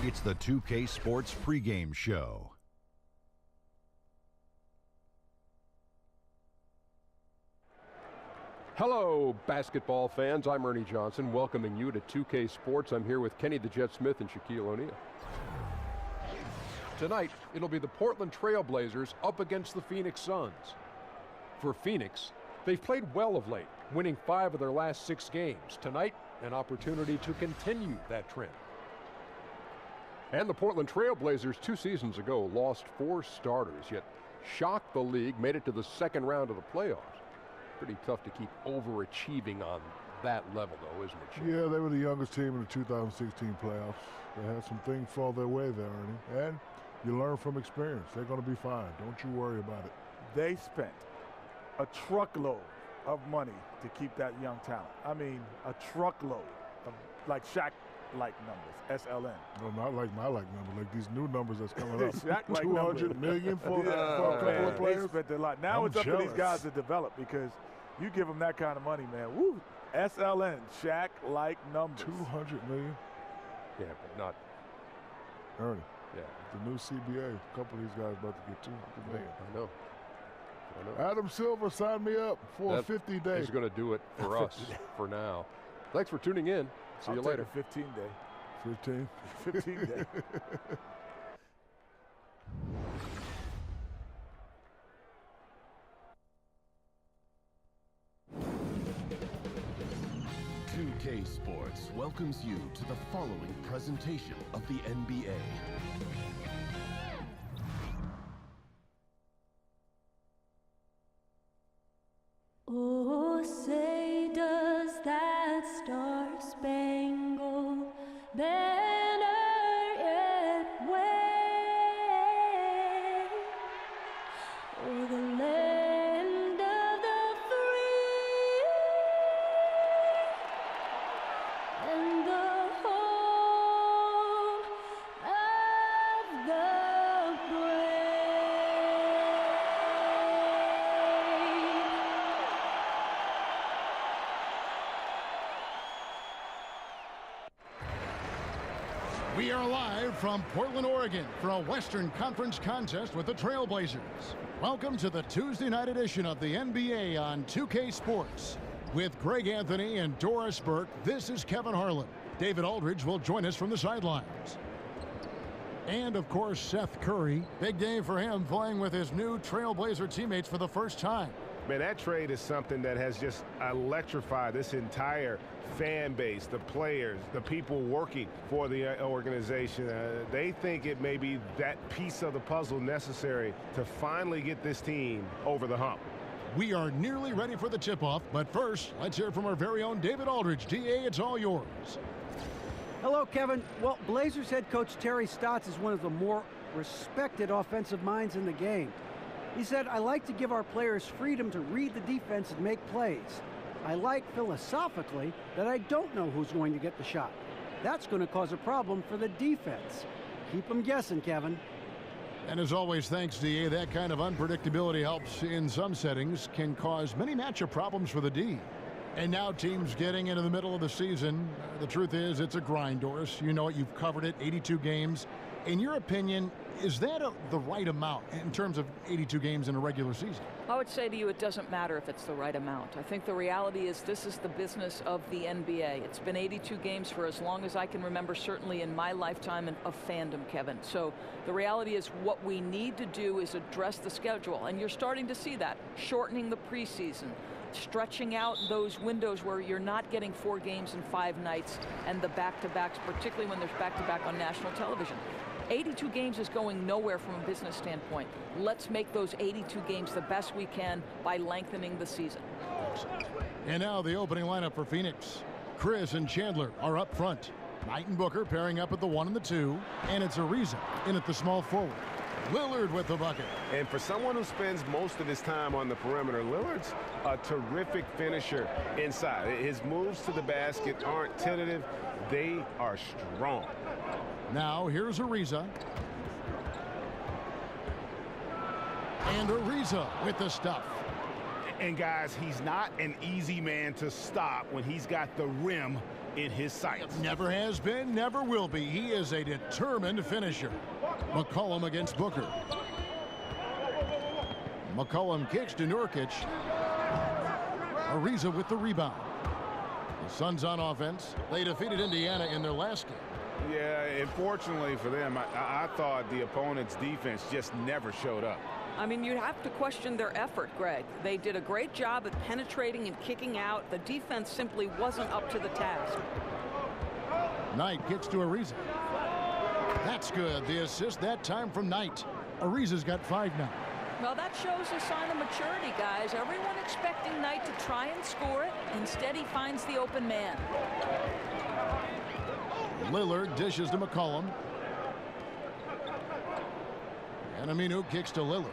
It's the 2K Sports pregame show. Hello, basketball fans. I'm Ernie Johnson, welcoming you to 2K Sports. I'm here with Kenny the Jet Smith and Shaquille O'Neal. Tonight, it'll be the Portland Trailblazers up against the Phoenix Suns. For Phoenix, they've played well of late, winning 5 of their last 6 games. Tonight, an opportunity to continue that trend. And the Portland Trailblazers 2 seasons ago lost 4 starters, yet shocked the league, made it to the second round of the playoffs. Pretty tough to keep overachieving on that level, though, isn't it, Shane? Yeah, they were the youngest team in the 2016 playoffs. They had some things fall their way there, Ernie. And you learn from experience. They're going to be fine. Don't you worry about it. They spent a truckload of money to keep that young talent. I mean, a truckload of, like Shaq-like numbers, SLN. No, not like my numbers, like these new numbers that's coming up. Shaq-like 200 million for a couple of players. They spent a lot. Now it's up to these guys to develop, because you give them that kind of money, man. Woo! SLN, Shaq-like numbers. 200 million? Yeah, but not. Ernie. Yeah. The new CBA, a couple of these guys about to get 200 million. I know. Adam Silver signed me up for a 50-day. He's going to do it for us for now. Thanks for tuning in. See you later. 15-day. 15? 15-day. K Sports welcomes you to the following presentation of the NBA. Oh, say does that star-spangled banner yet wave o'er the land of the free and the home of the We are live from Portland, Oregon for a Western Conference contest with the Trailblazers. Welcome to the Tuesday night edition of the NBA on 2K Sports. With Greg Anthony and Doris Burke, this is Kevin Harlan. David Aldridge will join us from the sidelines. And, of course, Seth Curry. Big day for him, playing with his new Trailblazer teammates for the first time. Man, that trade is something that has just electrified this entire fan base, the players, the people working for the organization. They think it may be that piece of the puzzle necessary to finally get this team over the hump. We are nearly ready for the tip-off, but first, let's hear from our very own David Aldridge. DA, it's all yours. Hello, Kevin. Well, Blazers head coach Terry Stotts is one of the more respected offensive minds in the game. He said, "I like to give our players freedom to read the defense and make plays. I like philosophically that I don't know who's going to get the shot. That's going to cause a problem for the defense. Keep them guessing, Kevin." And as always, thanks, DA. That kind of unpredictability helps in some settings, can cause many matchup problems for the D. And now teams getting into the middle of the season. The truth is, it's a grind, Doris. You know it. You've covered it, 82 games. In your opinion, is that the right amount in terms of 82 games in a regular season? I would say to you, it doesn't matter if it's the right amount. I think the reality is this is the business of the NBA. It's been 82 games for as long as I can remember, certainly in my lifetime of fandom, Kevin. So the reality is what we need to do is address the schedule. And you're starting to see that, shortening the preseason, stretching out those windows where you're not getting 4 games in 5 nights and the back-to-backs, particularly when there's back-to-back on national television. 82 games is going nowhere from a business standpoint. Let's make those 82 games the best we can by lengthening the season. And now the opening lineup for Phoenix. Chris and Chandler are up front. Knight and Booker pairing up at the 1 and the 2. And it's Ariza in at the small forward. Lillard with the bucket. And for someone who spends most of his time on the perimeter, Lillard's a terrific finisher inside. His moves to the basket aren't tentative. They are strong. Now here's Ariza. And Ariza with the stuff. And guys, he's not an easy man to stop when he's got the rim in his sights. Never has been, never will be. He is a determined finisher. McCollum against Booker. McCollum kicks to Nurkic. Ariza with the rebound. The Suns on offense. They defeated Indiana in their last game. Yeah, unfortunately for them, I thought the opponent's defense just never showed up. I mean, you'd have to question their effort, Greg. They did a great job at penetrating and kicking out. The defense simply wasn't up to the task. Knight kicks to Ariza. That's good. The assist that time from Knight. Ariza's got 5 now. Well, that shows a sign of maturity, guys. Everyone expecting Knight to try and score it. Instead, he finds the open man. Lillard dishes to McCollum. And Aminu kicks to Lillard.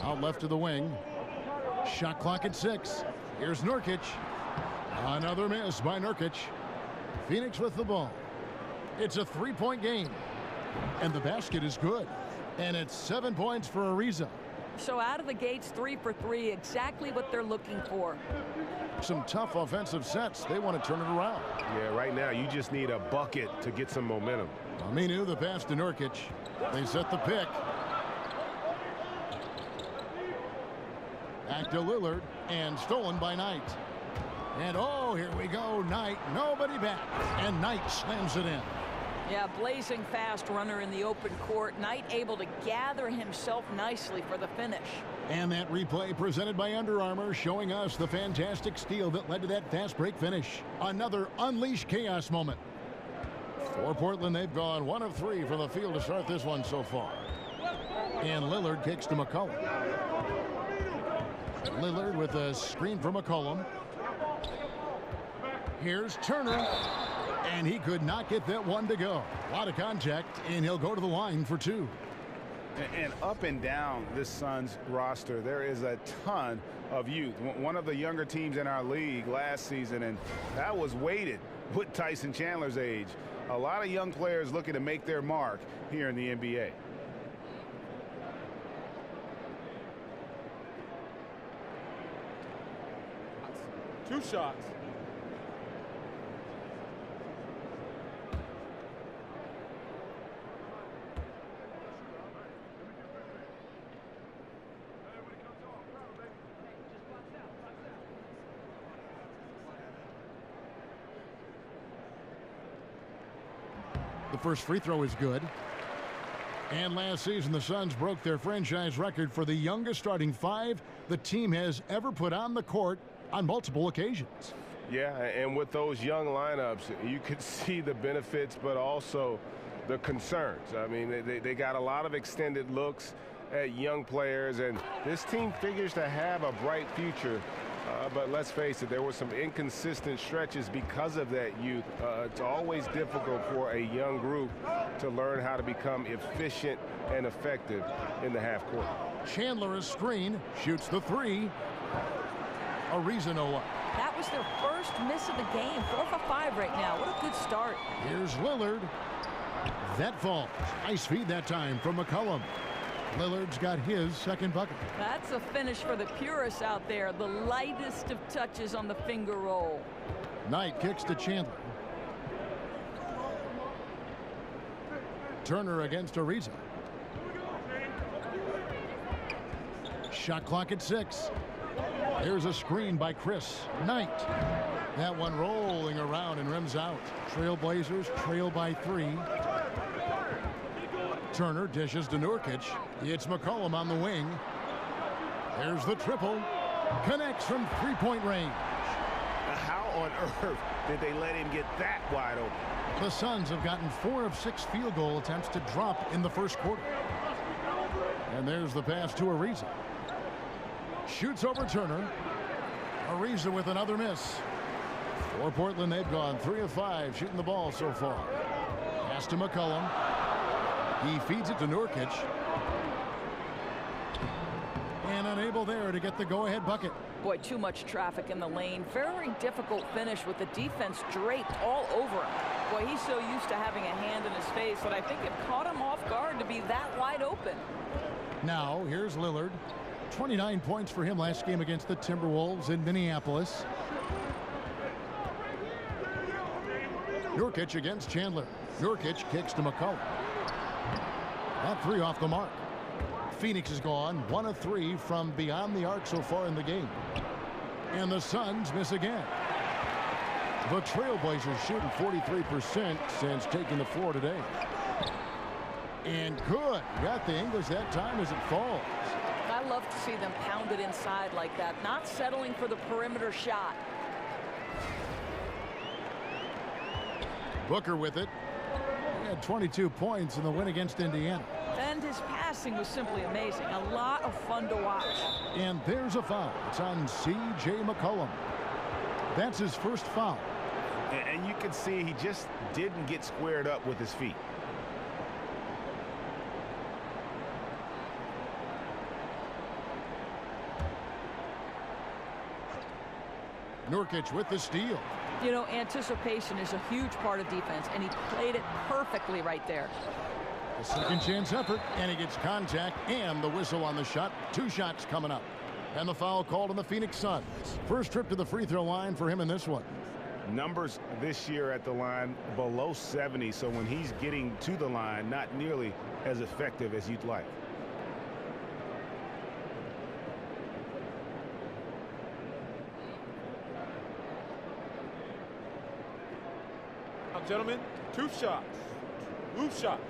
Out left to the wing. Shot clock at 6. Here's Nurkic. Another miss by Nurkic. Phoenix with the ball. It's a 3-point game. And the basket is good. And it's 7 points for Ariza. So out of the gates, 3 for 3, exactly what they're looking for. Some tough offensive sets. They want to turn it around. Yeah, right now you just need a bucket to get some momentum. Aminu, the pass to Nurkic. They set the pick. Back to Lillard, and stolen by Knight. And oh, here we go, Knight. Nobody back. And Knight slams it in. Yeah, blazing fast runner in the open court. Knight able to gather himself nicely for the finish. And that replay presented by Under Armour, showing us the fantastic steal that led to that fast break finish. Another unleash chaos moment. For Portland, they've gone 1 of 3 from the field to start this one so far. And Lillard kicks to McCollum. Lillard with a screen from McCollum. Here's Turner. And he could not get that one to go. A lot of contact, and he'll go to the line for 2. And up and down this Suns roster, there is a ton of youth. One of the younger teams in our league last season, and that was weighted with Tyson Chandler's age. A lot of young players looking to make their mark here in the NBA. Two shots. The first free throw is good. And last season, the Suns broke their franchise record for the youngest starting 5 the team has ever put on the court on multiple occasions. Yeah, and with those young lineups, you could see the benefits, but also the concerns. I mean, they got a lot of extended looks at young players, and this team figures to have a bright future. But let's face it, there were some inconsistent stretches because of that youth. It's always difficult for a young group to learn how to become efficient and effective in the half court. Chandler is screen, shoots the 3. Ariza no up. That was their first miss of the game. 4 for 5 right now. What a good start. Here's Lillard. That falls. Nice feed that time from McCollum. Lillard's got his second bucket. That's a finish for the purists out there. The lightest of touches on the finger roll. Knight kicks to Chandler. Turner against Ariza. Shot clock at 6. There's a screen by Chris. Knight. That one rolling around and rims out. Trailblazers trail by 3. Turner dishes to Nurkic. It's McCollum on the wing. There's the triple. Connects from 3-point range. How on earth did they let him get that wide open? The Suns have gotten 4 of 6 field goal attempts to drop in the first quarter. And there's the pass to Ariza. Shoots over Turner. Ariza with another miss. For Portland, they've gone 3 of 5 shooting the ball so far. Pass to McCollum. He feeds it to Nurkic. And unable there to get the go-ahead bucket. Boy, too much traffic in the lane. Very difficult finish with the defense draped all over him. Boy, he's so used to having a hand in his face that I think it caught him off guard to be that wide open. Now, here's Lillard. 29 points for him last game against the Timberwolves in Minneapolis. Nurkic against Chandler. Nurkic kicks to McCollum. That three off the mark. Phoenix is gone 1 of 3 from beyond the arc so far in the game. And the Suns miss again. The Trailblazers shooting 43% since taking the floor today. And good. Got the English that time as it falls. I love to see them pound it inside like that, not settling for the perimeter shot. Booker with it. He had 22 points in the win against Indiana. And his passing was simply amazing. A lot of fun to watch. And there's a foul. It's on C.J. McCollum. That's his first foul. And you can see he just didn't get squared up with his feet. Nurkic with the steal. You know, anticipation is a huge part of defense, and he played it perfectly right there. A second chance effort, and he gets contact and the whistle on the shot. 2 shots coming up. And the foul called on the Phoenix Suns. First trip to the free throw line for him in this one. Numbers this year at the line below 70, so when he's getting to the line, not nearly as effective as you'd like. Now, gentlemen, 2 shots. Move shots.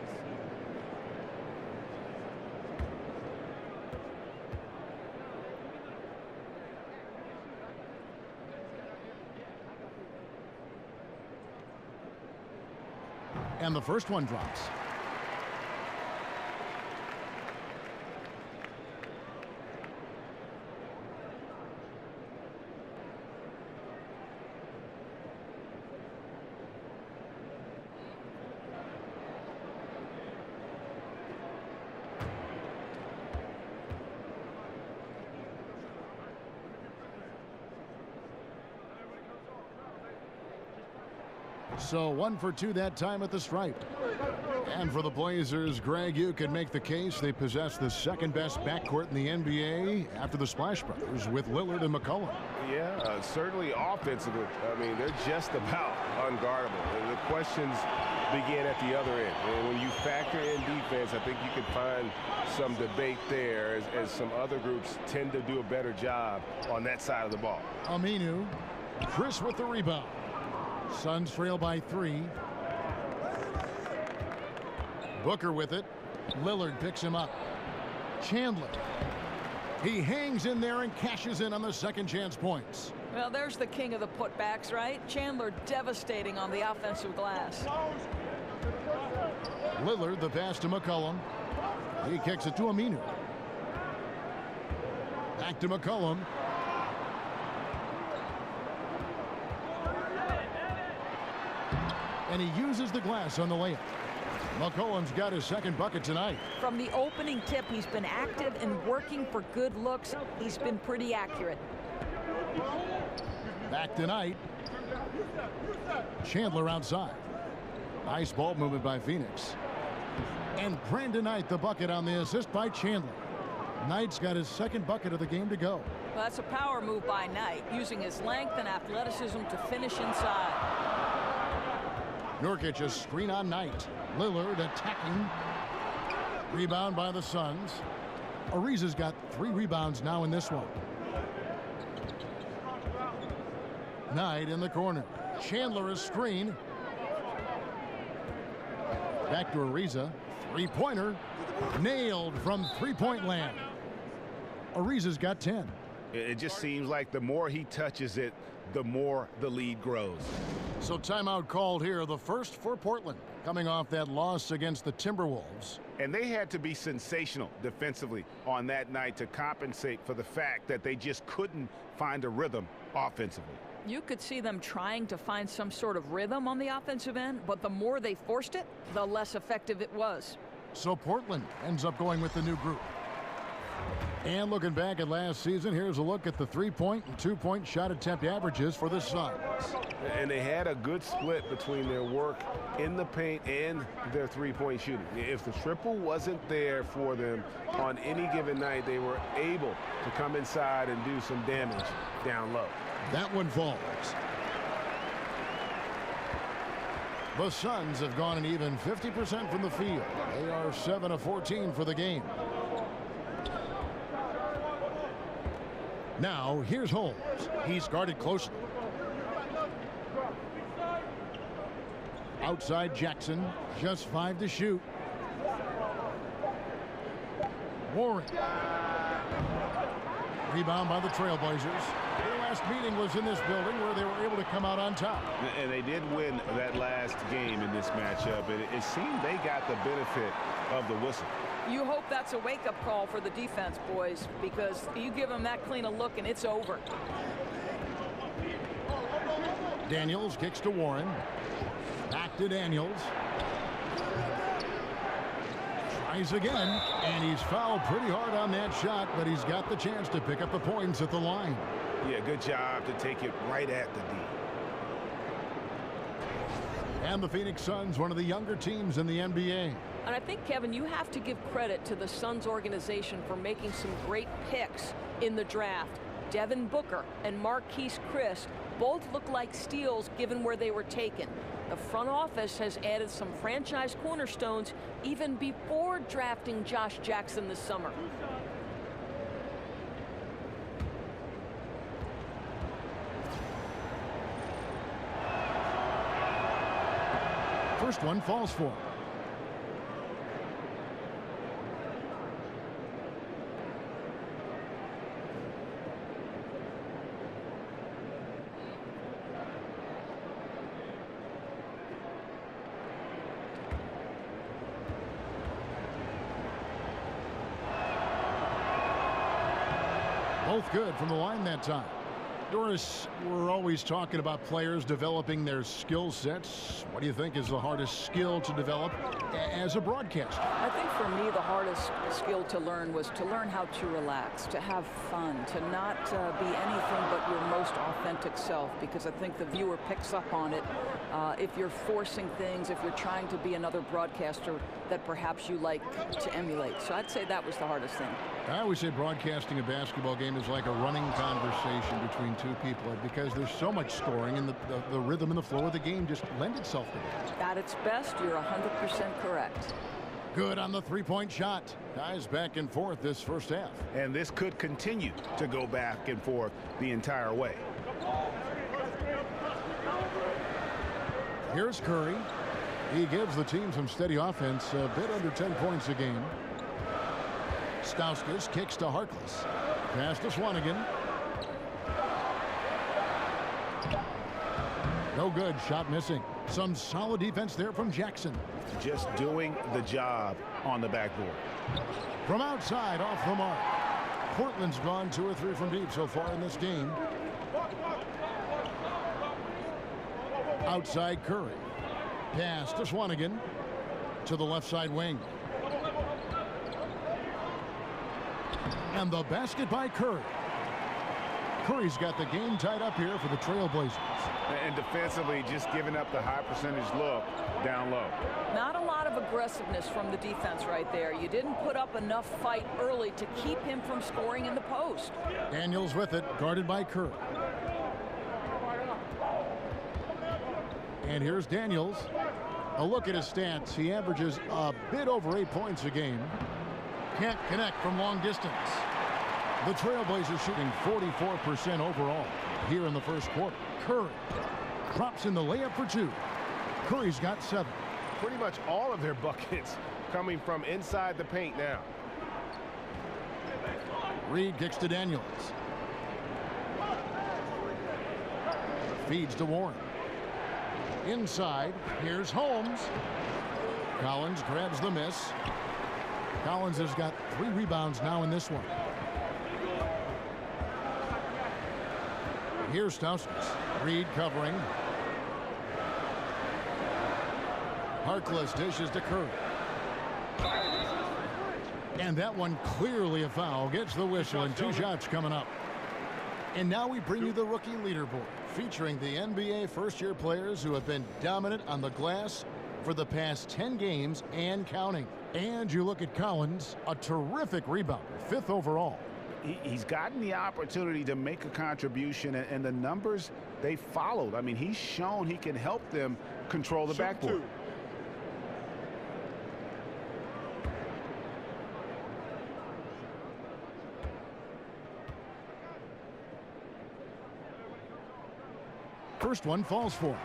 And the first one drops. So 1 for 2 that time at the stripe. And for the Blazers, Greg, you could make the case they possess the second best backcourt in the NBA after the Splash Brothers with Lillard and McCollum. Yeah, certainly offensively. I mean, they're just about unguardable. And the questions begin at the other end. And when you factor in defense, I think you could find some debate there as some other groups tend to do a better job on that side of the ball. Aminu. Chris with the rebound. Suns trail by 3. Booker with it. Lillard picks him up. Chandler. He hangs in there and cashes in on the second chance points. Well, there's the king of the putbacks, right? Chandler devastating on the offensive glass. Lillard, the pass to McCollum. He kicks it to Aminu. Back to McCollum. And he uses the glass on the layup. McCollum's got his second bucket tonight. From the opening tip, he's been active and working for good looks. He's been pretty accurate. Back tonight. Chandler outside. Nice ball movement by Phoenix. And Brandon Knight the bucket on the assist by Chandler. Knight's got his second bucket of the game to go. Well, that's a power move by Knight, using his length and athleticism to finish inside. Nurkic a screen on Knight. Lillard attacking. Rebound by the Suns. Ariza's got 3 rebounds now in this one. Knight in the corner. Chandler a screen. Back to Ariza. 3-pointer. Nailed from 3-point land. Ariza's got 10. It just seems like the more he touches it, the more the lead grows. So timeout called here, the first for Portland, coming off that loss against the Timberwolves. And they had to be sensational defensively on that night to compensate for the fact that they just couldn't find a rhythm offensively. You could see them trying to find some sort of rhythm on the offensive end, but the more they forced it, the less effective it was. So Portland ends up going with the new group. And looking back at last season, here's a look at the 3-point and 2-point shot attempt averages for the Suns. And they had a good split between their work in the paint and their 3-point shooting. If the triple wasn't there for them on any given night, they were able to come inside and do some damage down low. That one falls. The Suns have gone an even 50% from the field. They are 7 of 14 for the game. Now, here's Holmes. He's guarded closely. Outside Jackson, just 5 to shoot. Warren. Rebound by the Trailblazers. Their last meeting was in this building where they were able to come out on top. And they did win that last game in this matchup. It seemed they got the benefit of the whistle. You hope that's a wake-up call for the defense, boys, because you give them that clean a look and it's over. Daniels kicks to Warren. Back to Daniels. Tries again, and he's fouled pretty hard on that shot, but he's got the chance to pick up the points at the line. Yeah, good job to take it right at the D. And the Phoenix Suns, one of the younger teams in the NBA. And I think, Kevin, you have to give credit to the Suns organization for making some great picks in the draft. Devin Booker and Marquise Chris both look like steals given where they were taken. The front office has added some franchise cornerstones even before drafting Josh Jackson this summer. First one falls for him. Both good from the line that time. Doris, we're always talking about players developing their skill sets. What do you think is the hardest skill to develop as a broadcaster? I think for me the hardest skill to learn was to learn how to relax, to have fun, to not be anything but your most authentic self, because I think the viewer picks up on it if you're forcing things, if you're trying to be another broadcaster that perhaps you like to emulate. So I'd say that was the hardest thing. I always say broadcasting a basketball game is like a running conversation between two people because there's so much scoring and the rhythm and the flow of the game just lend itself to that. At its best, you're 100% correct. Good on the 3-point shot. Guys back and forth this first half. And this could continue to go back and forth the entire way. Here's Curry. He gives the team some steady offense, a bit under 10 points a game. Stauskas kicks to Harkless. Pass to Swanigan. No good. Shot missing. Some solid defense there from Jackson. Just doing the job on the backboard. From outside, off the mark. Portland's gone 2 or 3 from deep so far in this game. Outside Curry. Pass to Swanigan. To the left side wing. And the basket by Curry. Curry's got the game tied up here for the Trailblazers. And defensively, just giving up the high percentage look down low. Not a lot of aggressiveness from the defense right there. You didn't put up enough fight early to keep him from scoring in the post. Daniels with it, guarded by Curry. And here's Daniels. A look at his stats. He averages a bit over 8 points a game. Can't connect from long distance. The Trailblazers shooting 44% overall here in the first quarter. Curry drops in the layup for 2. Curry's got 7. Pretty much all of their buckets coming from inside the paint now. Reed kicks to Daniels. Feeds to Warren. Inside, here's Holmes. Collins grabs the miss. Collins has got 3 rebounds now in this one. Here's Stauskas. Reed covering. Harkless dishes to Curry. And that one clearly a foul. Gets the whistle and 2 shots coming up. And now we bring you the rookie leaderboard, featuring the NBA first-year players who have been dominant on the glass for the past 10 games and counting. And you look at Collins, a terrific rebounder, 5th overall. He's gotten the opportunity to make a contribution, and the numbers, they followed. I mean, he's shown he can help them control the backboard. First one falls for him.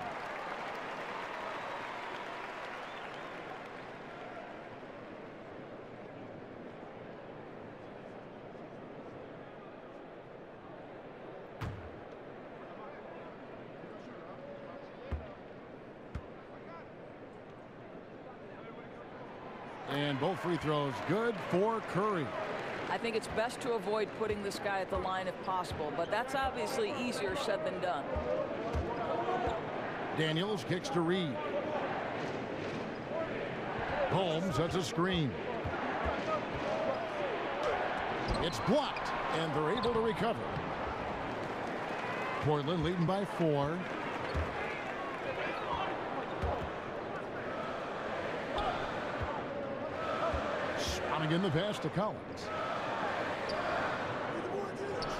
And both free throws good for Curry. I think it's best to avoid putting this guy at the line if possible, but that's obviously easier said than done. Daniels kicks to Reed. Holmes sets a screen. It's blocked, and they're able to recover. Portland leading by 4. Swatting in the pass to Collins.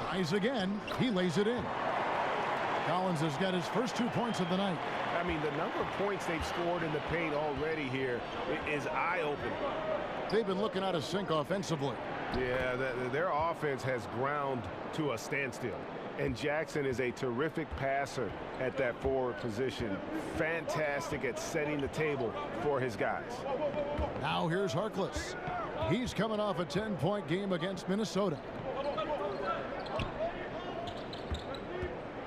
Tries again. He lays it in. Collins has got his first 2 points of the night. I mean, the number of points they've scored in the paint already here is eye-opening. They've been looking out of sync offensively. Yeah, their offense has ground to a standstill. And Jackson is a terrific passer at that forward position. Fantastic at setting the table for his guys. Now here's Harkless. He's coming off a 10-point game against Minnesota.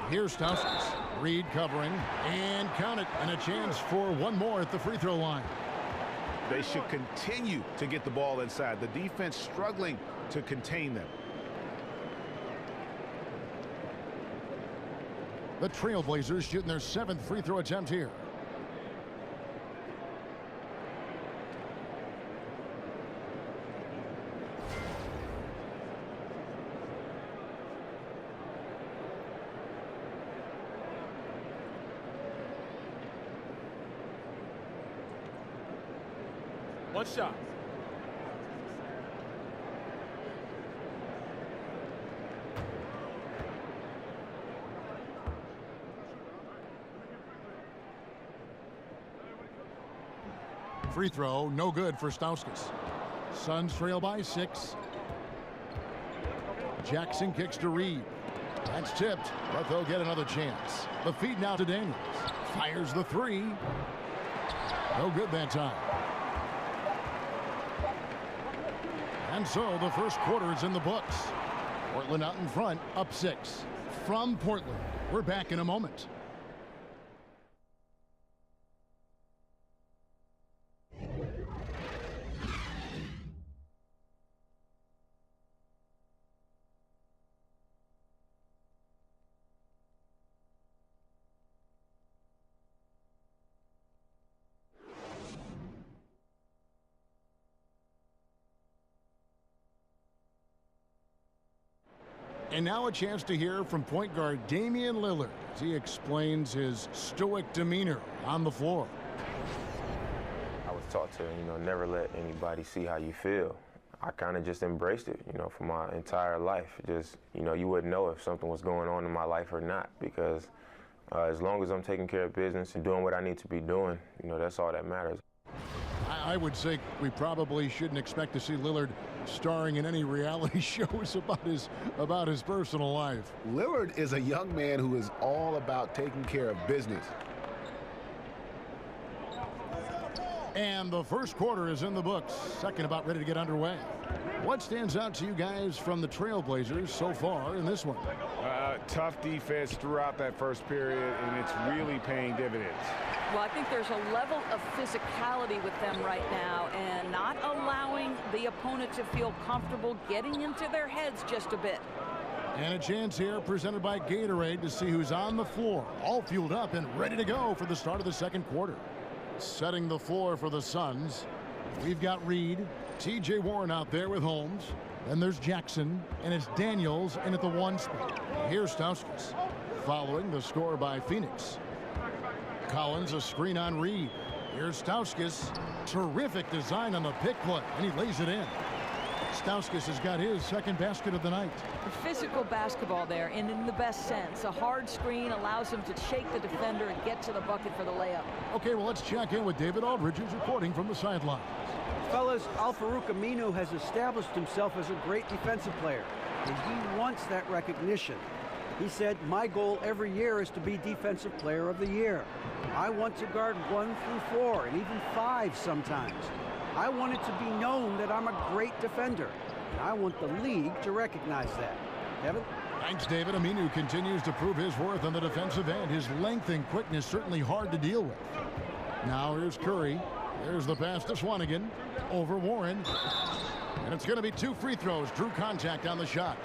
Here's Stauskas. Reed covering and count it, and a chance for one more at the free throw line. They should continue to get the ball inside. The defense struggling to contain them. The Trailblazers shooting their 7th free throw attempt here. One shot. Free throw, no good for Stauskas. Suns trail by 6. Jackson kicks to Reed. That's tipped, but they'll get another chance. The feed now to Daniels. Fires the 3. No good that time. And so the first quarter is in the books. Portland out in front, up 6. From Portland, we're back in a moment. And now a chance to hear from point guard Damian Lillard as he explains his stoic demeanor on the floor. I was taught to, never let anybody see how you feel. I kind of just embraced it, for my entire life. Just, you wouldn't know if something was going on in my life or not, because as long as I'm taking care of business and doing what I need to be doing, that's all that matters. I would say we probably shouldn't expect to see Lillard starring in any reality shows about his personal life. Lillard is a young man who is all about taking care of business. And the first quarter is in the books. Second about ready to get underway. What stands out to you guys from the Trailblazers so far in this one? Tough defense throughout that first period, and it's really paying dividends. Well, I think there's a level of physicality with them right now and not allowing the opponent to feel comfortable getting into their heads just a bit. And a chance here presented by Gatorade to see who's on the floor, all fueled up and ready to go for the start of the second quarter. Setting the floor for the Suns, we've got Reed. T.J. Warren out there with Holmes. Then there's Jackson, and it's Daniels in at the 1 spot. Here's Stauskas following the score by Phoenix. Collins a screen on Reed. Here's Stauskas. Terrific design on the pick play, and he lays it in. Stauskas has got his second basket of the night. Physical basketball there, and in the best sense. A hard screen allows him to shake the defender and get to the bucket for the layup. Okay, well, let's check in with David Aldridge, who's reporting from the sideline. Fellas, Al-Farouq Aminu has established himself as a great defensive player, and he wants that recognition. He said, my goal every year is to be Defensive Player of the Year. I want to guard 1 through 4 and even 5 sometimes. I want it to be known that I'm a great defender, and I want the league to recognize that. Kevin? Thanks, David. Aminu continues to prove his worth on the defensive end. His length and quickness certainly hard to deal with. Now here's Curry. There's the pass to Swanigan. Over Warren. And it's going to be 2 free throws. Drew contact on the shot.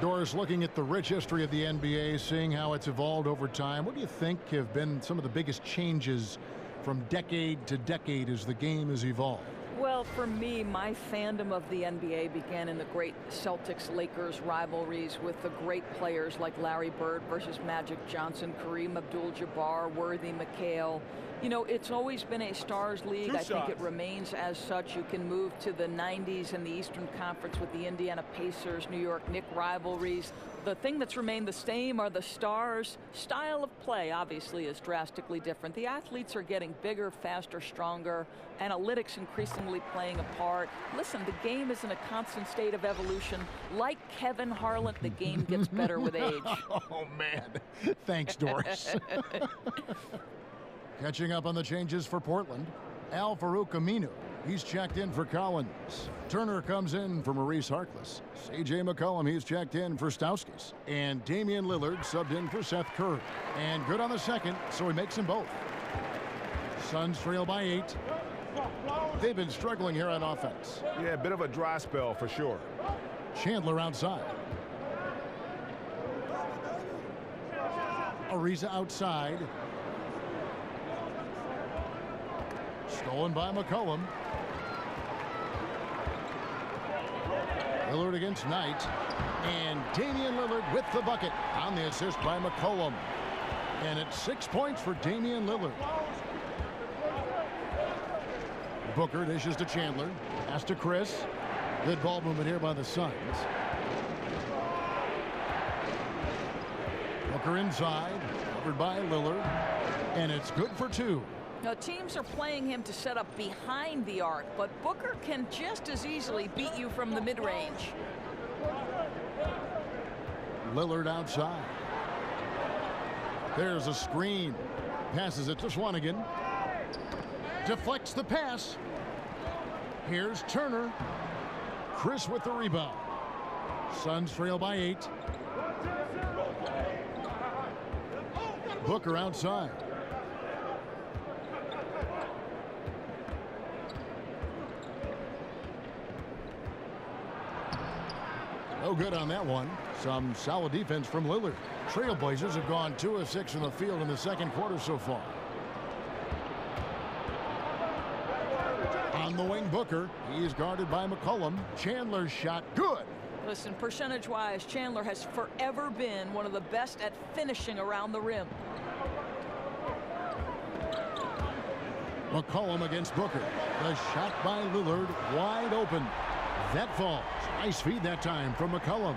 Doris, looking at the rich history of the NBA, seeing how it's evolved over time, what do you think have been some of the biggest changes from decade to decade as the game has evolved? Well, for me, my fandom of the NBA began in the great Celtics-Lakers rivalries with the great players like Larry Bird versus Magic Johnson, Kareem Abdul-Jabbar, Worthy McHale. You know, it's always been a stars league. I think it remains as such. You can move to the 90s and the Eastern Conference with the Indiana Pacers, New York Knicks rivalries. The thing that's remained the same are the stars. Style of play, obviously, is drastically different. The athletes are getting bigger, faster, stronger. Analytics increasingly playing a part. Listen, the game is in a constant state of evolution. Like Kevin Harlan, the game gets better with age. Oh, man. Thanks, Doris. Catching up on the changes for Portland, Al-Farouq Aminu. He's checked in for Collins. Turner comes in for Maurice Harkless. C.J. McCollum, he's checked in for Stauskas. And Damian Lillard subbed in for Seth Curry. And good on the second, so he makes them both. Suns trail by 8. They've been struggling here on offense. Yeah, a bit of a dry spell for sure. Chandler outside. Ariza outside. Stolen by McCollum. Lillard against Knight. And Damian Lillard with the bucket on the assist by McCollum. And it's 6 points for Damian Lillard. Booker dishes to Chandler. Pass to Chris. Good ball movement here by the Suns. Booker inside. Covered by Lillard. And it's good for 2. Now, teams are playing him to set up behind the arc, but Booker can just as easily beat you from the mid-range. Lillard outside. There's a screen. Passes it to Swanigan. Deflects the pass. Here's Turner. Chris with the rebound. Suns trail by 8. Booker outside. No good on that one. Some solid defense from Lillard. Trailblazers have gone 2 of 6 from the field in the second quarter so far. On the wing, Booker. He's guarded by McCollum. Chandler's shot, good. Listen, percentage-wise, Chandler has forever been one of the best at finishing around the rim. McCollum against Booker. The shot by Lillard, wide open. That falls. Nice feed that time from McCollum.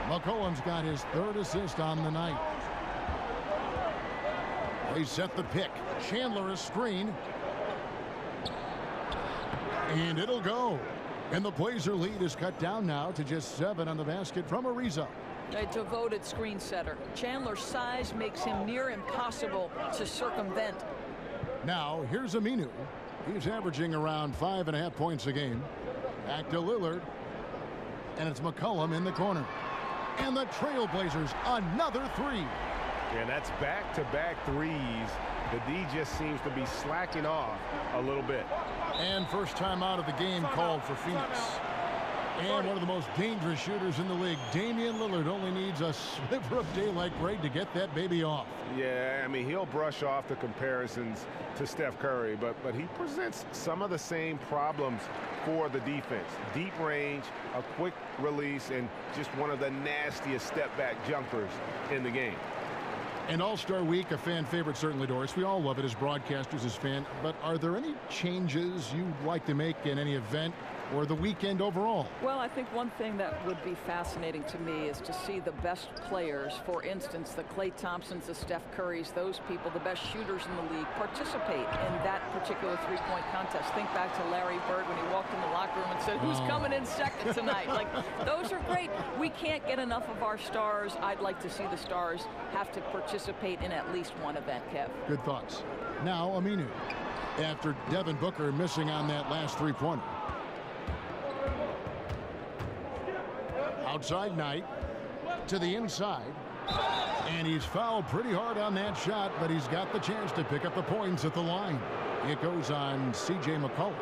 McCollum's got his 3rd assist on the night. They set the pick. Chandler a screen. And it'll go. And the Blazer lead is cut down now to just 7 on the basket from Ariza. A devoted screen setter. Chandler's size makes him near impossible to circumvent. Now, here's Aminu. He's averaging around 5.5 points a game. Back to Lillard. And it's McCollum in the corner. And the Trailblazers, another 3. And that's back-to-back threes. The D just seems to be slacking off a little bit. And first time out of the game called for Phoenix. And one of the most dangerous shooters in the league, Damian Lillard, only needs a sliver of daylight grade to get that baby off. Yeah, I mean, he'll brush off the comparisons to Steph Curry, but he presents some of the same problems for the defense. Deep range, a quick release, and just one of the nastiest step-back jumpers in the game. And All-Star Week, a fan favorite, certainly, Doris. We all love it as broadcasters, as fans. But are there any changes you'd like to make in any event or the weekend overall? Well, I think one thing that would be fascinating to me is to see the best players, for instance, the Klay Thompsons, the Steph Currys, those people, the best shooters in the league, participate in that particular three-point contest. Think back to Larry Bird when he walked in the locker room and said, who's coming in second tonight? Like, those are great. We can't get enough of our stars. I'd like to see the stars have to participate in at least one event, Kev. Good thoughts. Now, Aminu, after Devin Booker missing on that last three-pointer. Outside Knight to the inside, and he's fouled pretty hard on that shot, but he's got the chance to pick up the points at the line. It goes on C.J. McCollum.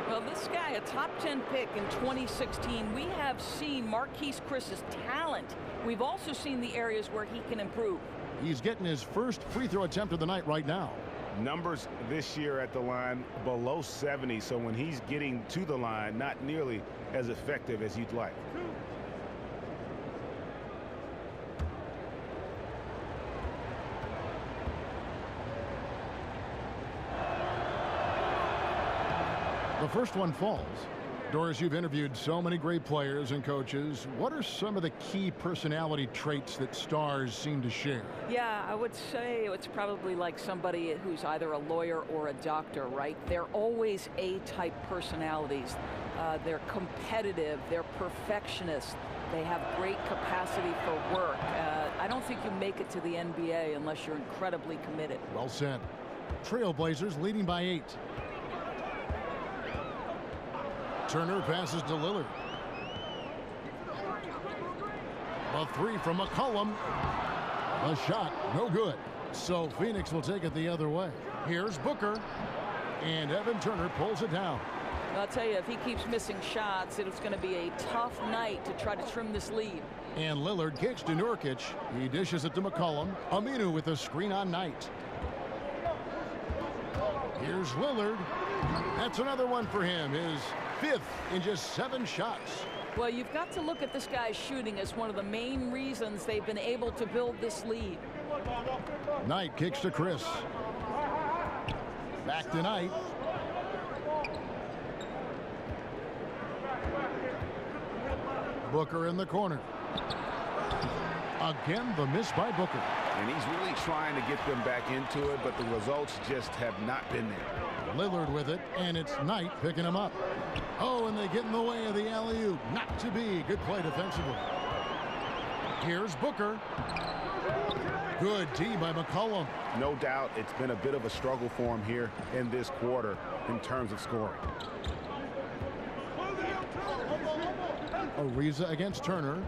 Well, this guy, a top 10 pick in 2016, we have seen Marquise Chris's talent. We've also seen the areas where he can improve. He's getting his first free throw attempt of the night right now. Numbers this year at the line below 70, so when he's getting to the line, not nearly as effective as you'd like. The first one falls. Doris, you've interviewed so many great players and coaches. What are some of the key personality traits that stars seem to share? Yeah, I would say it's probably like somebody who's either a lawyer or a doctor, right? They're always A-type personalities. They're competitive. They're perfectionists. They have great capacity for work. I don't think you make it to the NBA unless you're incredibly committed. Well said. Trailblazers leading by 8. Turner passes to Lillard. A three from McCollum. A shot, no good. So Phoenix will take it the other way. Here's Booker. And Evan Turner pulls it down. I'll tell you, if he keeps missing shots, it's going to be a tough night to try to trim this lead. And Lillard kicks to Nurkic. He dishes it to McCollum. Aminu with a screen on Knight. Here's Lillard. That's another one for him. His 5th in just 7 shots. Well, you've got to look at this guy's shooting as one of the main reasons they've been able to build this lead. Knight kicks to Chris. Back to Knight. Booker in the corner. Again, the miss by Booker. And he's really trying to get them back into it, but the results just have not been there. Lillard with it, and it's Knight picking him up. Oh, and they get in the way of the alley-oop. Not to be. Good play defensively. Here's Booker. Good D by McCollum. No doubt it's been a bit of a struggle for him here in this quarter in terms of scoring. Ariza against Turner.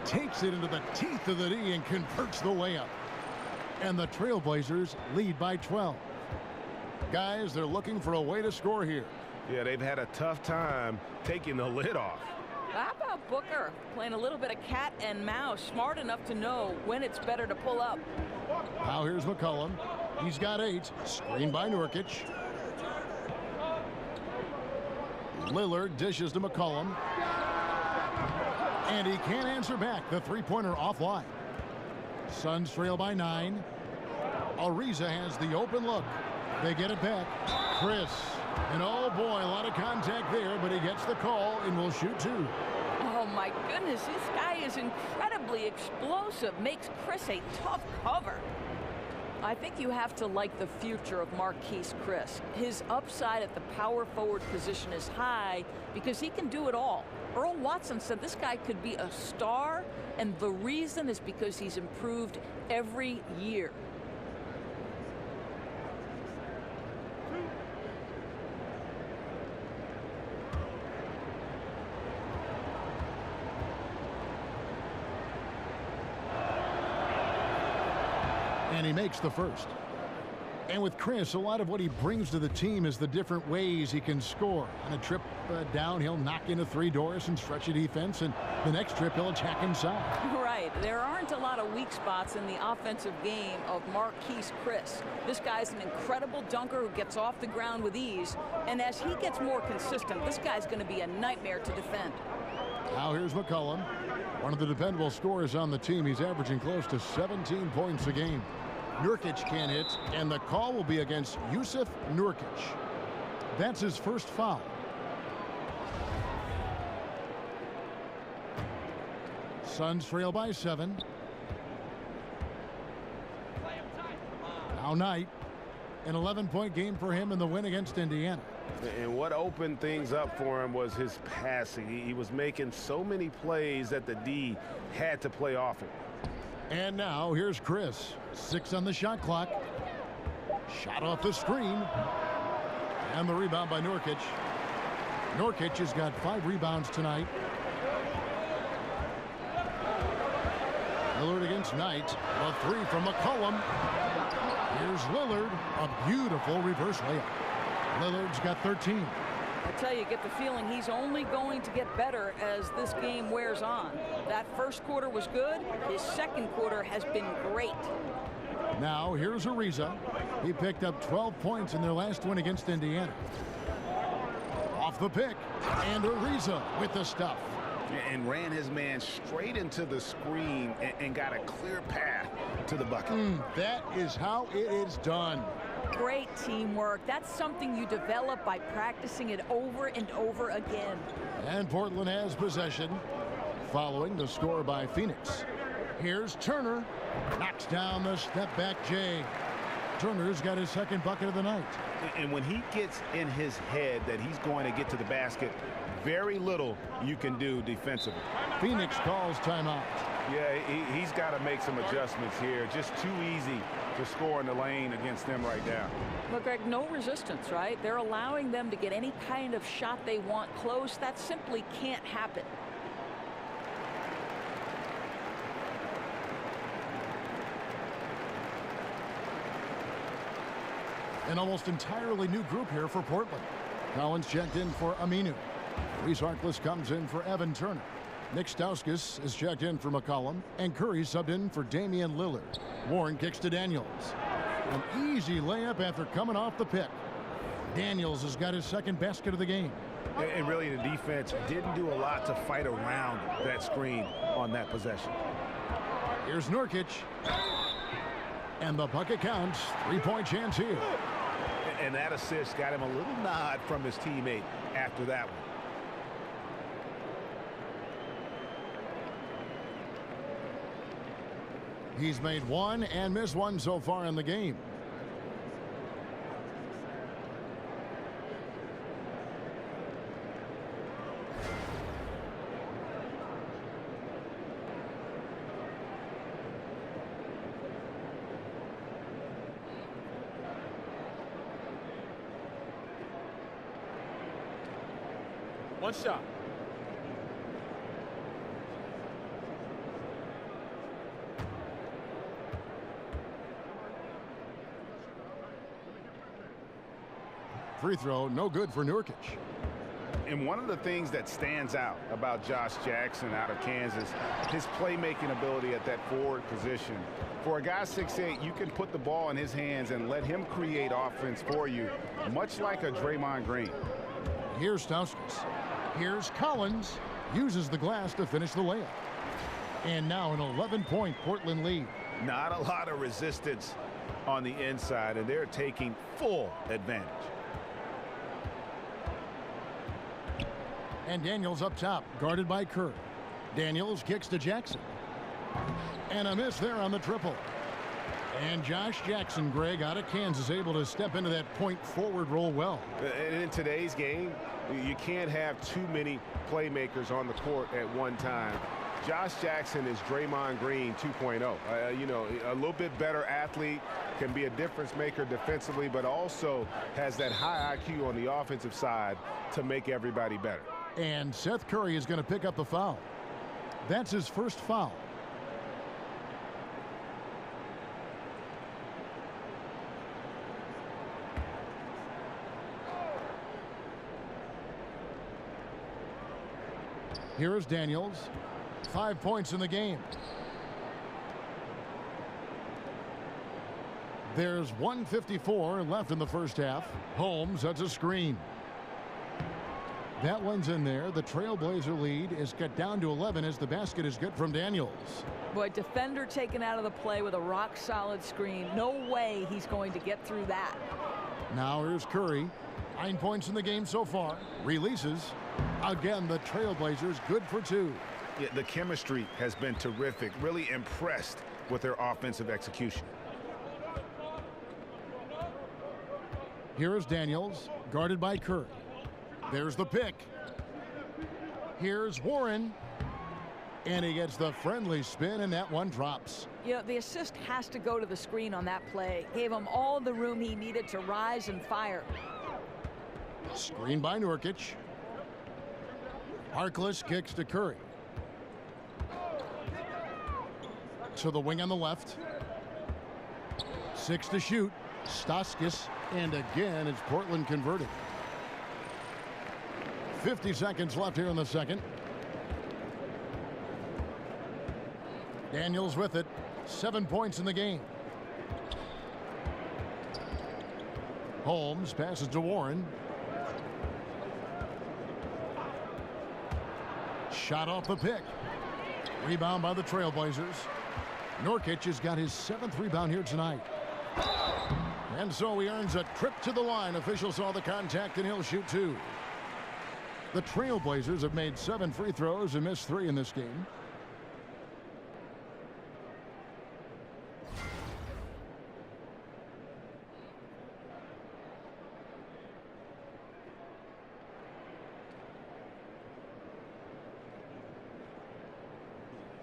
Takes it into the teeth of the D and converts the layup. And the Trailblazers lead by 12. Guys, they're looking for a way to score here. Yeah, they've had a tough time taking the lid off. How about Booker playing a little bit of cat and mouse, smart enough to know when it's better to pull up? Now here's McCollum. He's got 8. Screened by Nurkic. Lillard dishes to McCollum. And he can't answer back. The three-pointer offline. Suns trail by 9. Ariza has the open look. They get it back. Chris. And oh boy, a lot of contact there, but he gets the call and will shoot 2. Oh my goodness, this guy is incredibly explosive. Makes Chris a tough cover. I think you have to like the future of Marquise Chris. His upside at the power forward position is high because he can do it all. Earl Watson said this guy could be a star, and the reason is because he's improved every year. And he makes the first. And with Chris, a lot of what he brings to the team is the different ways he can score. On a trip down, he'll knock into 3 doors and stretch a defense, and the next trip he'll attack inside. Right. There aren't a lot of weak spots in the offensive game of Marquise Chris. This guy's an incredible dunker who gets off the ground with ease, and as he gets more consistent, this guy's going to be a nightmare to defend. Now here's McCollum, one of the dependable scorers on the team. He's averaging close to 17 points a game. Nurkic can't hit, and the call will be against Yusuf Nurkic. That's his first foul. Suns trail by 7. Now Knight, an 11-point game for him in the win against Indiana. And what opened things up for him was his passing. He was making so many plays that the D had to play off him. And now here's Chris. 6 on the shot clock. Shot off the screen. And the rebound by Nurkic. Nurkic has got 5 rebounds tonight. Lillard against Knight. A 3 from McCollum. Here's Lillard. A beautiful reverse layup. Lillard's got 13. I tell you, get the feeling he's only going to get better as this game wears on. That first quarter was good. His second quarter has been great. Now here's Ariza. He picked up 12 points in their last win against Indiana. Off the pick, and Ariza with the stuff. And ran his man straight into the screen and got a clear path to the bucket. That is how it is done. Great teamwork. That's something you develop by practicing it over and over again. And Portland has possession following the score by Phoenix. Here's Turner. Knocks down the step back J. Turner's got his second bucket of the night. And when he gets in his head that he's going to get to the basket, very little you can do defensively. Phoenix calls timeout. Yeah, he's got to make some adjustments here. Just too easy to score in the lane against them right now. Look, Greg, no resistance, right? They're allowing them to get any kind of shot they want close. That simply can't happen. An almost entirely new group here for Portland. Collins checked in for Aminu. Reese Harkless comes in for Evan Turner. Nick Stauskas is checked in for McCollum, and Curry subbed in for Damian Lillard. Warren kicks to Daniels. An easy layup after coming off the pick. Daniels has got his second basket of the game. And really, the defense didn't do a lot to fight around that screen on that possession. Here's Nurkic. And the bucket counts. 3-point chance here. And that assist got him a little nod from his teammate after that one. He's made 1 and missed 1 so far in the game. One shot. Free throw, no good for Nurkic. And one of the things that stands out about Josh Jackson out of Kansas, his playmaking ability at that forward position. For a guy 6'8", you can put the ball in his hands and let him create offense for you, much like a Draymond Green. Here's Stauskas. Here's Collins. Uses the glass to finish the layup. And now an 11-point Portland lead. Not a lot of resistance on the inside, and they're taking full advantage. And Daniels up top, guarded by Kerr. Daniels kicks to Jackson. And a miss there on the triple. And Josh Jackson, Greg, out of Kansas, able to step into that point forward role well. And in today's game, you can't have too many playmakers on the court at one time. Josh Jackson is Draymond Green 2.0. You know, a little bit better athlete, can be a difference maker defensively, but also has that high IQ on the offensive side to make everybody better. And Seth Curry is going to pick up the foul. That's his first foul. Here is Daniels. 5 points in the game. There's 1:54 left in the first half. Holmes, that's a screen. That one's in there. The Trailblazer lead is cut down to 11 as the basket is good from Daniels. Boy, defender taken out of the play with a rock-solid screen. No way he's going to get through that. Now here's Curry. 9 points in the game so far. Releases. Again, the Trailblazers good for 2. Yeah, the chemistry has been terrific. Really impressed with their offensive execution. Here is Daniels, guarded by Curry. There's the pick. Here's Warren. And he gets the friendly spin, and that one drops. You know, the assist has to go to the screen on that play. Gave him all the room he needed to rise and fire. Screen by Nurkic. Harkless kicks to Curry. To the wing on the left. 6 to shoot. Staskis. And again, it's Portland converted. 50 seconds left here in the second. Daniels with it. 7 points in the game. Holmes passes to Warren. Shot off the pick. Rebound by the Trailblazers. Nurkic has got his 7th rebound here tonight. And so he earns a trip to the line. Officials saw the contact, and he'll shoot 2. The Trailblazers have made 7 free throws and missed 3 in this game.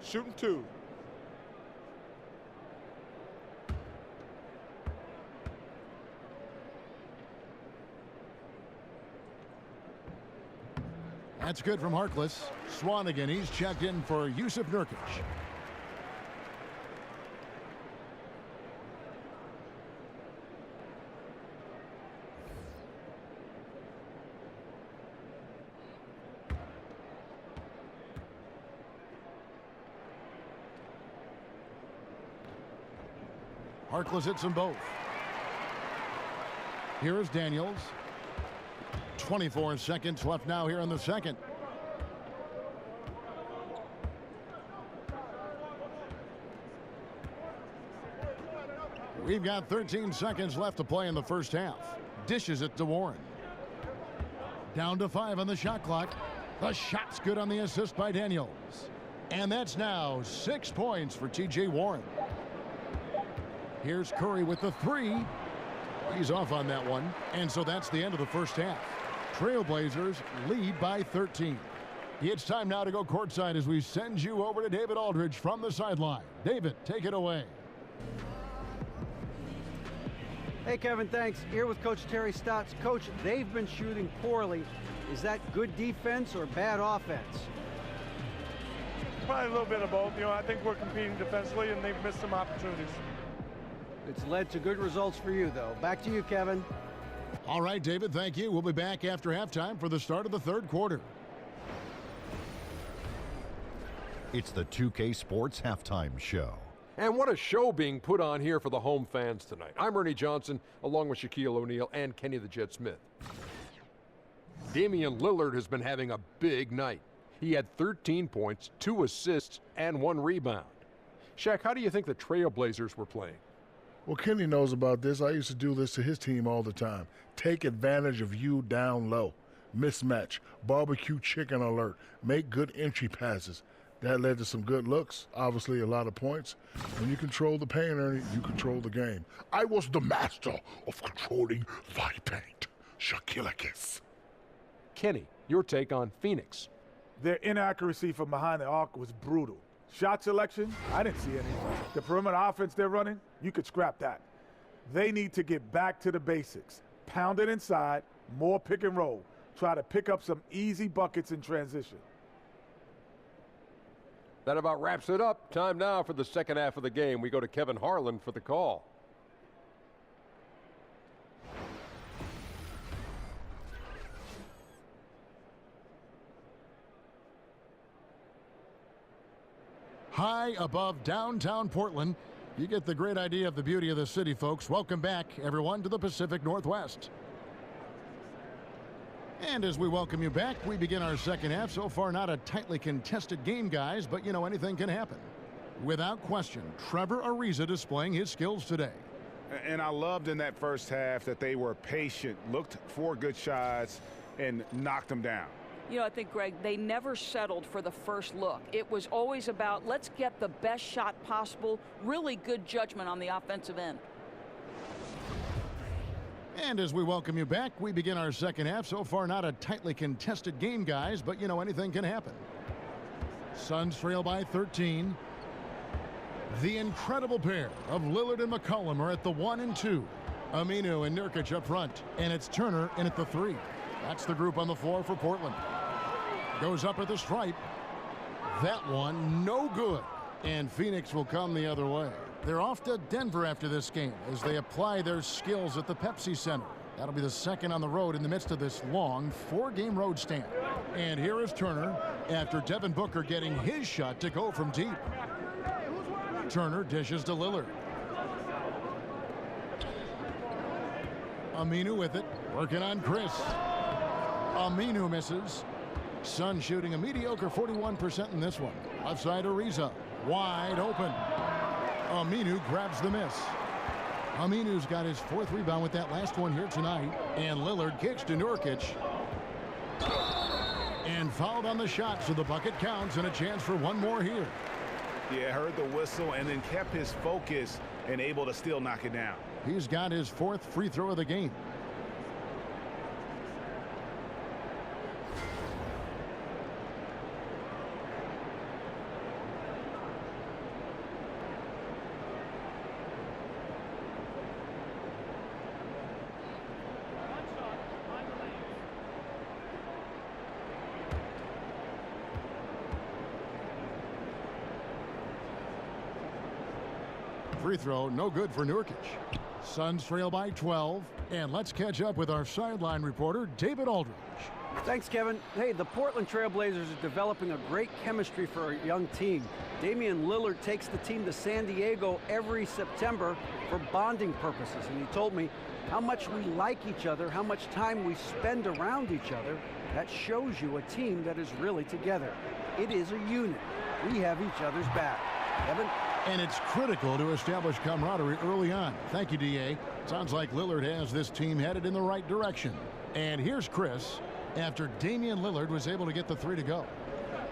Shooting 2. That's good from Harkless. Swanigan, he's checked in for Yusuf Nurkic. Harkless hits them both. Here is Daniels. 24 seconds left now here in the second. We've got 13 seconds left to play in the first half. Dishes it to Warren. Down to 5 on the shot clock. The shot's good on the assist by Daniels. And that's now 6 points for T.J. Warren. Here's Curry with the 3. He's off on that one. And so that's the end of the first half. Trailblazers lead by 13. It's time now to go courtside as we send you over to David Aldridge from the sideline. David, take it away. Hey, Kevin, thanks. Here with Coach Terry Stotts. Coach, they've been shooting poorly. Is that good defense or bad offense? Probably a little bit of both. You know, I think we're competing defensively, and they've missed some opportunities. It's led to good results for you, though. Back to you, Kevin. All right, David, thank you. We'll be back after halftime for the start of the third quarter. It's the 2K Sports Halftime Show. And what a show being put on here for the home fans tonight. I'm Ernie Johnson, along with Shaquille O'Neal and Kenny the Jet Smith. Damian Lillard has been having a big night. He had 13 points, 2 assists, and 1 rebound. Shaq, how do you think the Trailblazers were playing? Well, Kenny knows about this. I used to do this to his team all the time. Take advantage of you down low. Mismatch. Barbecue chicken alert. Make good entry passes. That led to some good looks. Obviously, a lot of points. When you control the paint, Ernie, you control the game. I was the master of controlling thy paint. Shaquille. Kenny, your take on Phoenix. Their inaccuracy from behind the arc was brutal. Shot selection, I didn't see any. The perimeter offense they're running, you could scrap that. They need to get back to the basics. Pound it inside, more pick and roll. Try to pick up some easy buckets in transition. That about wraps it up. Time now for the second half of the game. We go to Kevin Harlan for the call. high above downtown Portland. You get the great idea of the beauty of the city, folks. Welcome back, everyone, to the Pacific Northwest. And as we welcome you back, we begin our second half. So far, not a tightly contested game, guys, but you know, anything can happen. Without question, Trevor Ariza displaying his skills today. And I loved in that first half that they were patient, looked for good shots, and knocked them down. You know, I think, Greg, they never settled for the first look. It was always about, let's get the best shot possible. Really good judgment on the offensive end. And as we welcome you back, we begin our second half. So far, not a tightly contested game, guys, but you know, anything can happen. Suns trail by 13. The incredible pair of Lillard and McCollum are at the 1 and 2. Aminu and Nurkic up front, and it's Turner in at the 3. That's the group on the floor for Portland. Goes up at the stripe. That one, no good. And Phoenix will come the other way. They're off to Denver after this game as they apply their skills at the Pepsi Center. That'll be the second on the road in the midst of this long 4-game road stand. And here is Turner after Devin Booker getting his shot to go from deep. Turner dishes to Lillard. Aminu with it, working on Chris. Aminu misses. Sun shooting a mediocre 41% in this one. Outside Ariza, wide open. Aminu grabs the miss. Aminu's got his 4th rebound with that last one here tonight. And Lillard kicks to Nurkic. And fouled on the shot, so the bucket counts and a chance for one more here. Yeah, heard the whistle and then kept his focus and able to still knock it down. He's got his 4th free throw of the game. Free throw, no good for Nurkic. Suns trail by 12. And let's catch up with our sideline reporter, David Aldridge. Thanks, Kevin. Hey, the Portland Trailblazers are developing a great chemistry for a young team. Damian Lillard takes the team to San Diego every September for bonding purposes. And he told me how much we like each other, how much time we spend around each other. That shows you a team that is really together. It is a unit. We have each other's back. Kevin? And it's critical to establish camaraderie early on. Thank you, D.A. Sounds like Lillard has this team headed in the right direction. And here's Chris after Damian Lillard was able to get the 3 to go.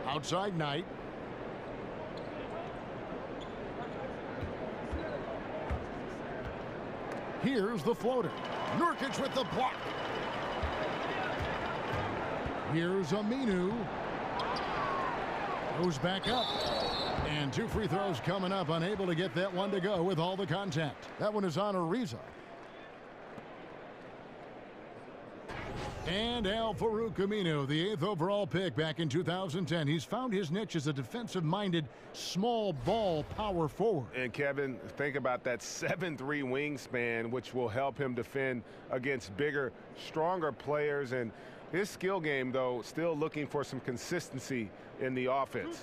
Outside Knight. Here's the floater. Nurkic with the block. Here's Aminu. Goes back up. And 2 free throws coming up, unable to get that one to go with all the contact. That one is on Ariza. And Al-Farouq Aminu, the 8th overall pick back in 2010. He's found his niche as a defensive-minded, small ball power forward. And Kevin, think about that 7'3" wingspan, which will help him defend against bigger, stronger players. And his skill game, though, still looking for some consistency in the offense.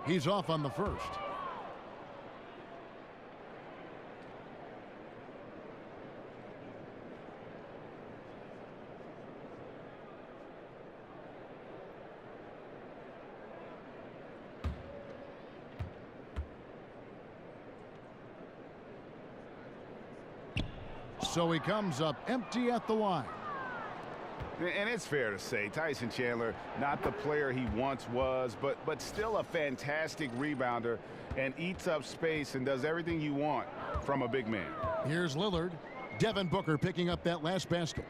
He's off on the first. So he comes up empty at the line. And it's fair to say, Tyson Chandler, not the player he once was, but still a fantastic rebounder and eats up space and does everything you want from a big man. Here's Lillard. Devin Booker picking up that last basket.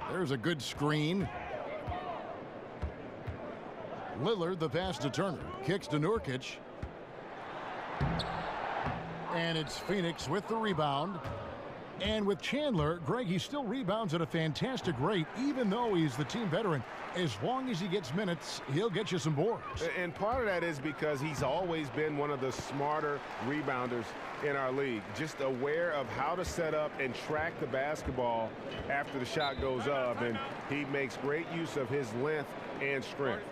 There's a good screen. Lillard, the pass to Turner. Kicks to Nurkic. And it's Phoenix with the rebound. And with Chandler, Greg, he still rebounds at a fantastic rate, even though he's the team veteran. As long as he gets minutes, he'll get you some boards. And part of that is because he's always been one of the smarter rebounders in our league, just aware of how to set up and track the basketball after the shot goes up, and he makes great use of his length and strength.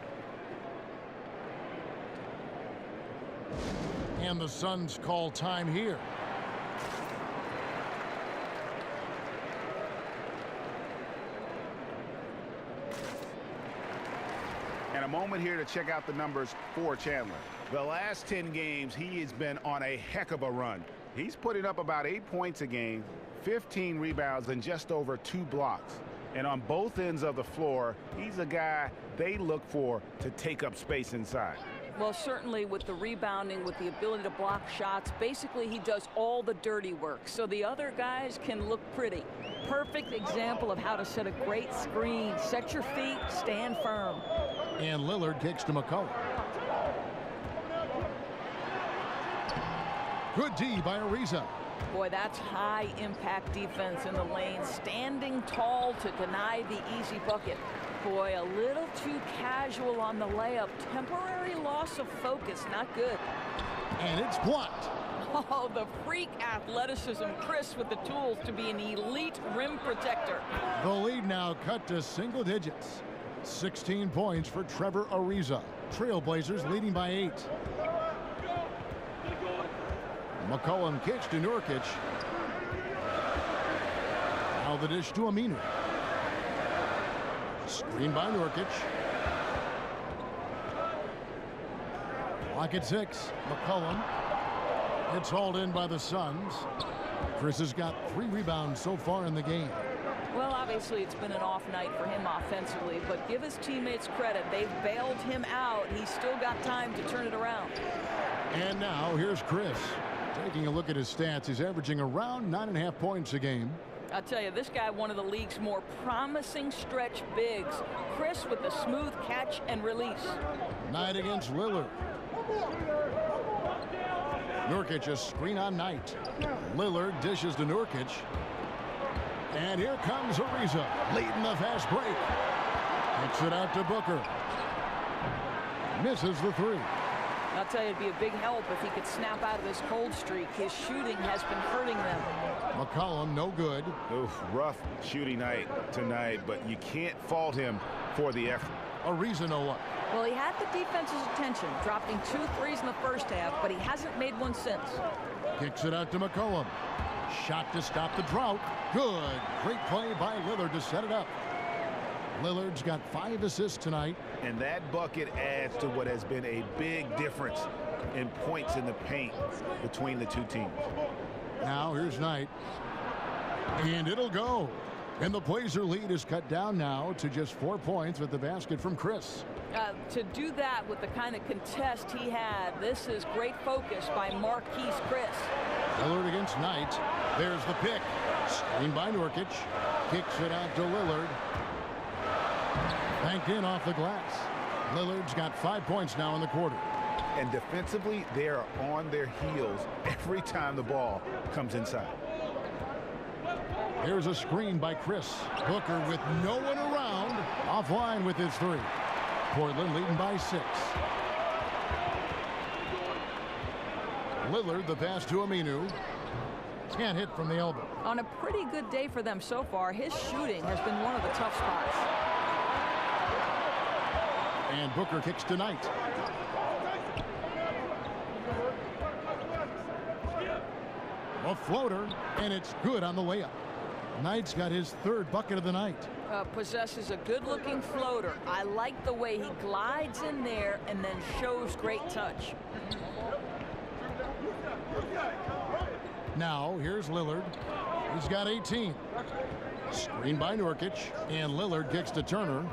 And the Suns call time here. And a moment here to check out the numbers for Chandler. The last 10 games, he has been on a heck of a run. He's putting up about 8 points a game, 15 rebounds, and just over 2 blocks. And on both ends of the floor, he's a guy they look for to take up space inside. Well, certainly with the rebounding, with the ability to block shots, basically he does all the dirty work, so the other guys can look pretty. Perfect example of how to set a great screen. Set your feet, stand firm. And Lillard kicks to McCullough. Good D by Ariza. Boy, that's high-impact defense in the lane, standing tall to deny the easy bucket. Boy, a little too casual on the layup. Temporary loss of focus, not good. And it's blocked. Oh, the freak athleticism. Chris with the tools to be an elite rim protector. The lead now cut to single digits. 16 points for Trevor Ariza. Trailblazers leading by 8. McCollum kicks to Nurkic. Now the dish to Aminu. Screen by Nurkic. Clock at 6. McCollum. It's hauled in by the Suns. Chris has got 3 rebounds so far in the game. Well, obviously it's been an off night for him offensively, but give his teammates credit. They've bailed him out. He's still got time to turn it around. And now here's Chris. Taking a look at his stats, he's averaging around 9.5 points a game. I'll tell you, this guy, one of the league's more promising stretch bigs. Chris with the smooth catch and release. Knight against Lillard. Nurkic a screen on Knight. Lillard dishes to Nurkic. And here comes Ariza, leading the fast break. Kicks it out to Booker. Misses the 3. I'll tell you, it'd be a big help if he could snap out of this cold streak. His shooting has been hurting them. McCollum, no good. Oof, rough shooting night tonight, but you can't fault him for the effort. Ariza no luck. Well, he had the defense's attention, dropping 2 threes in the first half, but he hasn't made one since. Kicks it out to McCollum. Shot to stop the drought. Good. Great play by Lillard to set it up. Lillard's got 5 assists tonight. And that bucket adds to what has been a big difference in points in the paint between the two teams. Now here's Knight. And it'll go. And the Blazer lead is cut down now to just 4 points with the basket from Chris. To do that with the kind of contest he had, this is great focus by Marquise Chris. Lillard against Knight. There's the pick. Screen by Nurkic. Kicks it out to Lillard. Banked in off the glass. Lillard's got 5 points now in the quarter. And defensively, they are on their heels every time the ball comes inside. Here's a screen by Chris. Booker with no one around. Offline with his 3. Portland leading by 6. Lillard, the pass to Aminu. Can't hit from the elbow. On a pretty good day for them so far, his shooting has been one of the tough spots. And Booker kicks to Knight. A floater, and it's good on the layup. Knight's got his 3rd bucket of the night. Possesses a good-looking floater. I like the way he glides in there and then shows great touch. Now, here's Lillard. He's got 18. Screen by Nurkic, and Lillard kicks to Turner.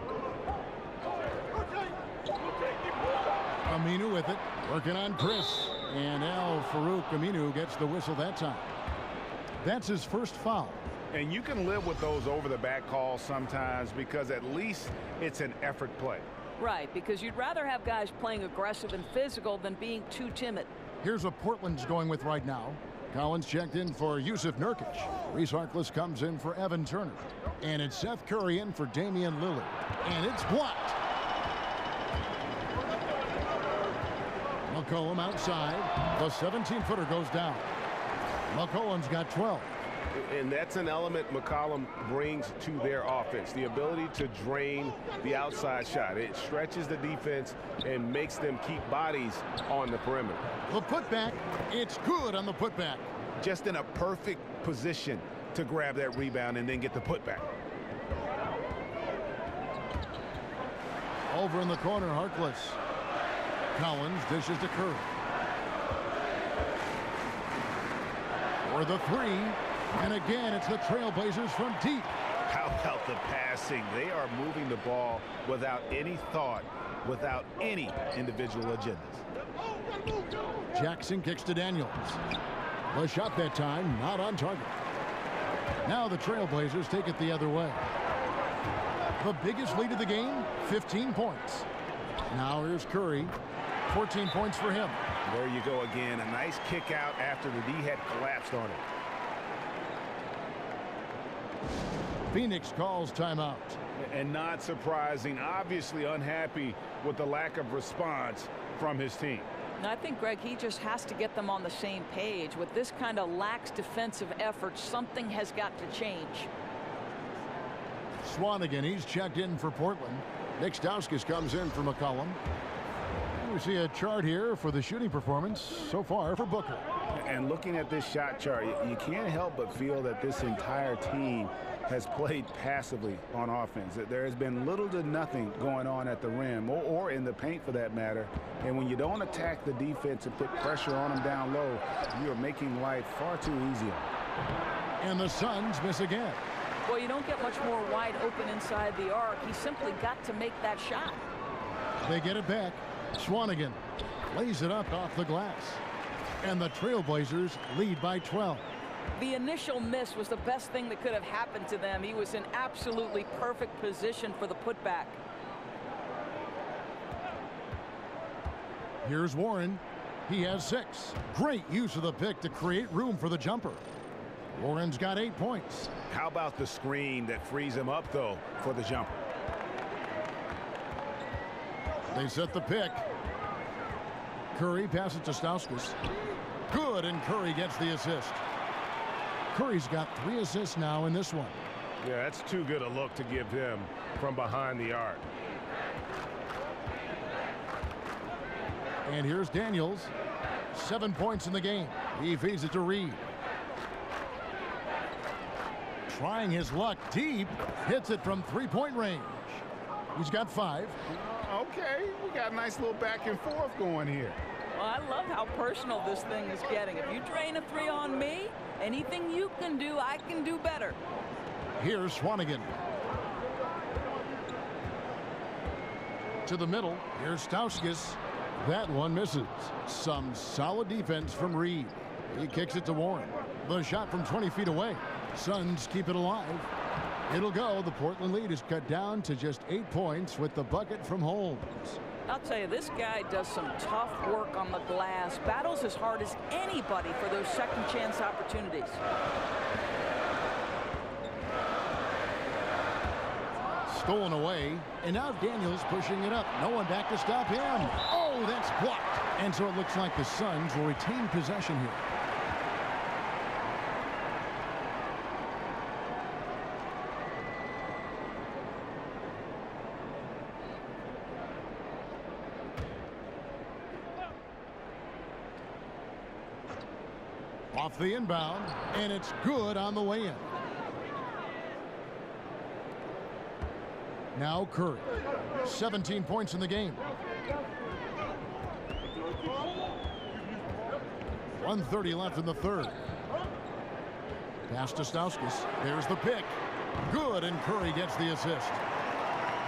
Aminu with it, working on Chris. And Farouk Aminu gets the whistle that time. That's his first foul. And you can live with those over-the-back calls sometimes because at least it's an effort play. Right, because you'd rather have guys playing aggressive and physical than being too timid. Here's what Portland's going with right now. Collins checked in for Yusuf Nurkic. Reese Harkless comes in for Evan Turner. And it's Seth Curry in for Damian Lillard. And it's blocked. McCollum outside. The 17-footer goes down. McCollum's got 12. And that's an element McCollum brings to their offense, the ability to drain the outside shot. It stretches the defense and makes them keep bodies on the perimeter. The putback, it's good on the putback. Just in a perfect position to grab that rebound and then get the putback. Over in the corner, Harkless. Collins dishes to Curry. For the three. And again, it's the Trailblazers from deep. How about the passing? They are moving the ball without any thought, without any individual agendas. Jackson kicks to Daniels. The shot that time, not on target. Now the Trailblazers take it the other way. The biggest lead of the game, 15 points. Now here's Curry, 14 points for him. There you go again, a nice kick out after the D had collapsed on it. Phoenix calls timeout. And not surprising, obviously unhappy with the lack of response from his team. And I think, Greg, he just has to get them on the same page. With this kind of lax defensive effort, something has got to change. Swanigan, he's checked in for Portland. Nick Stauskas comes in for McCollum. We see a chart here for the shooting performance so far for Booker. And looking at this shot chart, you can't help but feel that this entire team has played passively on offense. There has been little to nothing going on at the rim or in the paint for that matter. And when you don't attack the defense and put pressure on them down low, you are making life far too easy. And the Suns miss again. Well, you don't get much more wide open inside the arc. He simply got to make that shot. They get it back. Swanigan lays it up off the glass. And the Trailblazers lead by 12. The initial miss was the best thing that could have happened to them. He was in absolutely perfect position for the putback. Here's Warren. He has 6. Great use of the pick to create room for the jumper. Warren's got 8 points. How about the screen that frees him up, though, for the jumper? They set the pick. Curry passes to Stauskas. Good, and Curry gets the assist. Curry's got 3 assists now in this one. Yeah, that's too good a look to give him from behind the arc. And here's Daniels. 7 points in the game. He feeds it to Reed. Trying his luck deep. Hits it from 3-point range. He's got 5. Okay, we got a nice little back and forth going here. Well, I love how personal this thing is getting. If you drain a 3 on me, anything you can do, I can do better. Here's Swanigan. To the middle. Here's Stauskas. That one misses. Some solid defense from Reed. He kicks it to Warren. The shot from 20 feet away. Suns keep it alive. It'll go. The Portland lead is cut down to just 8 points with the bucket from Holmes. I'll tell you, this guy does some tough work on the glass. Battles as hard as anybody for those second chance opportunities. Stolen away, and now Daniels pushing it up. No one back to stop him. Oh, that's blocked. And so it looks like the Suns will retain possession here. Off the inbound, and it's good on the way in. Now Curry, 17 points in the game. 1:30 left in the third. Pass to Stauskas. There's the pick. Good, and Curry gets the assist.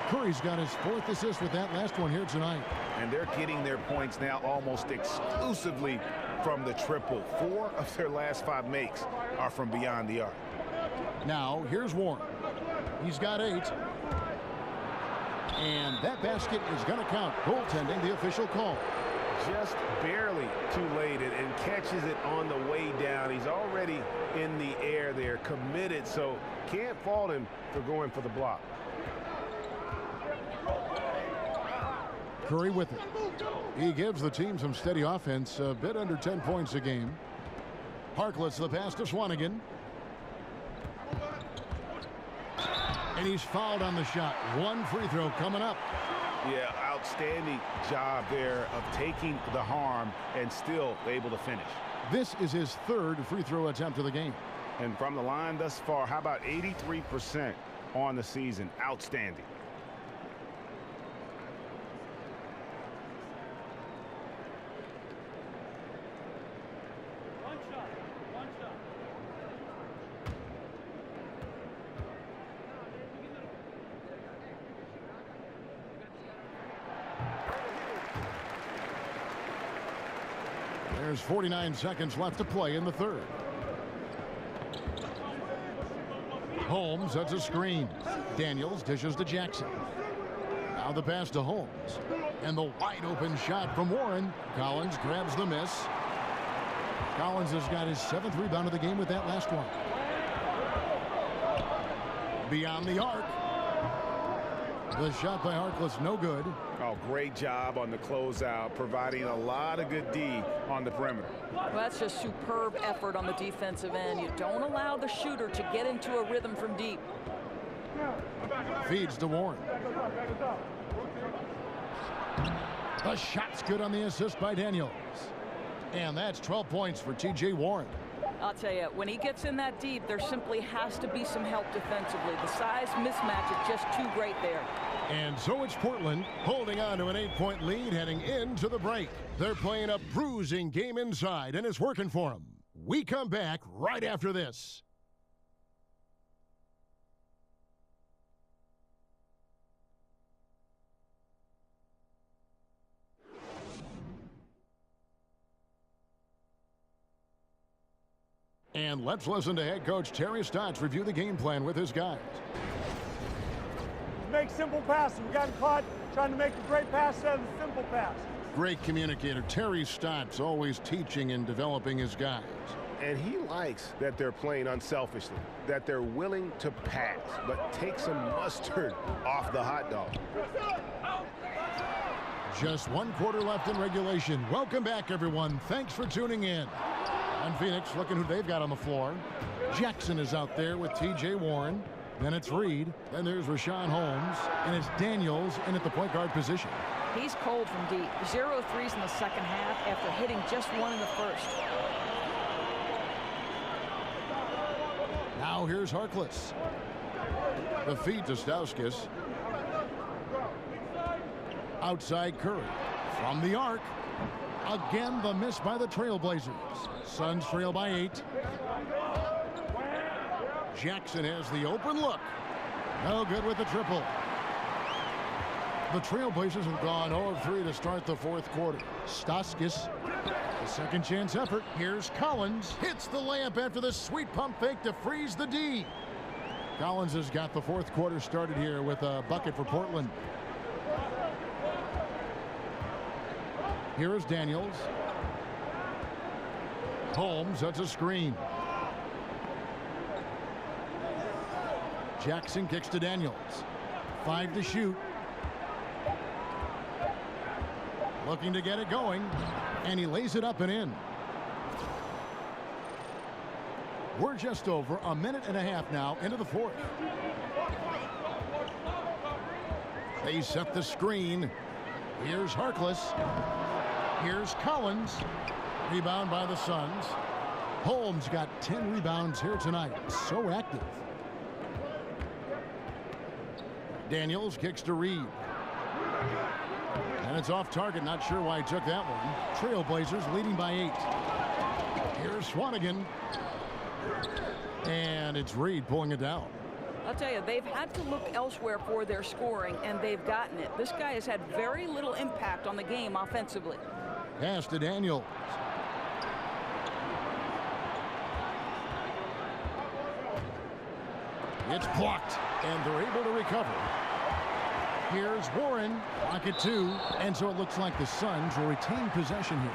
Curry's got his 4th assist with that last one here tonight. And they're getting their points now almost exclusively from the triple. 4 of their last 5 makes are from beyond the arc. Now, here's Warren. He's got 8. And that basket is going to count. Goaltending, the official call. just barely too late and catches it on the way down. He's already in the air there, committed, so can't fault him for going for the block. Curry with it. He gives the team some steady offense, a bit under 10 points a game. Harkless the pass to Swanigan. And he's fouled on the shot. One free throw coming up. Yeah, outstanding job there of taking the harm and still able to finish. This is his third free throw attempt of the game. And from the line thus far, how about 83% on the season? Outstanding. There's 49 seconds left to play in the third. Holmes, that's a screen. Daniels dishes to Jackson. Now the pass to Holmes. And the wide open shot from Warren. Collins grabs the miss. Collins has got his 7th rebound of the game with that last one. Beyond the arc. The shot by Harkless, no good. Oh, great job on the closeout, providing a lot of good D on the perimeter. Well, that's just superb effort on the defensive end. You don't allow the shooter to get into a rhythm from deep. Feeds to Warren. The shot's good on the assist by Daniels. And that's 12 points for T.J. Warren. I'll tell you, when he gets in that deep, there simply has to be some help defensively. The size mismatch is just too great there. And so it's Portland holding on to an 8-point lead heading into the break. They're playing a bruising game inside, and it's working for them. We come back right after this. And let's listen to head coach Terry Stotts review the game plan with his guys. Make simple passes. We got caught trying to make a great pass instead of a simple pass. Great communicator. Terry Stotts always teaching and developing his guys. And he likes that they're playing unselfishly, that they're willing to pass, but take some mustard off the hot dog. Just 1 quarter left in regulation. Welcome back, everyone. Thanks for tuning in. On Phoenix, looking who they've got on the floor. Jackson is out there with T.J. Warren. Then it's Reed. Then there's Rashawn Holmes. And it's Daniels in at the point guard position. He's cold from deep. 0 threes in the second half after hitting just 1 in the first. Now here's Harkless. The feed to Stauskas. Outside Curry. From the arc. Again, the miss by the Trailblazers. Suns trail by 8. Jackson has the open look. No good with the triple. The Trailblazers have gone 0 of 3 to start the 4th quarter. Stauskas, a second chance effort. Here's Collins. Hits the layup after the sweet pump fake to freeze the D. Collins has got the 4th quarter started here with a bucket for Portland. Here is Daniels. Holmes, that's a screen. Jackson kicks to Daniels. 5 to shoot. Looking to get it going. And he lays it up and in. We're just over a minute and a half now into the 4th. They set the screen. Here's Harkless. Here's Collins. Rebound by the Suns. Holmes got 10 rebounds here tonight. So active. Daniels kicks to Reed. And it's off target. Not sure why he took that one. Trailblazers leading by 8. Here's Swanigan. And it's Reed pulling it down. I'll tell you, they've had to look elsewhere for their scoring, and they've gotten it. This guy has had very little impact on the game offensively. Pass to Daniels. It's blocked, and they're able to recover. Here's Warren. Pocket 2. And so it looks like the Suns will retain possession here.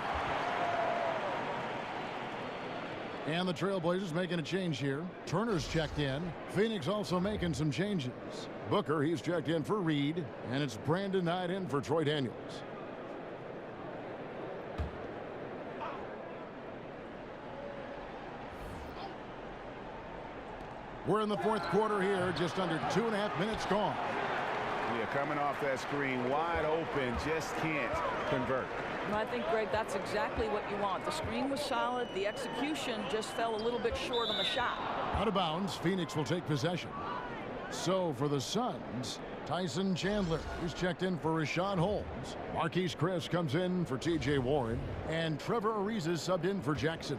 And the Trailblazers making a change here. Turner's checked in. Phoenix also making some changes. Booker, he's checked in for Reed. And it's Brandon Knight in for Troy Daniels. We're in the fourth quarter here. Just under 2.5 minutes gone. Yeah, coming off that screen, wide open, just can't convert. And I think, Greg, that's exactly what you want. The screen was solid. The execution just fell a little bit short on the shot. Out of bounds, Phoenix will take possession. So for the Suns, Tyson Chandler is checked in for Rashawn Holmes. Marquise Chris comes in for TJ Warren. And Trevor Ariza is subbed in for Jackson.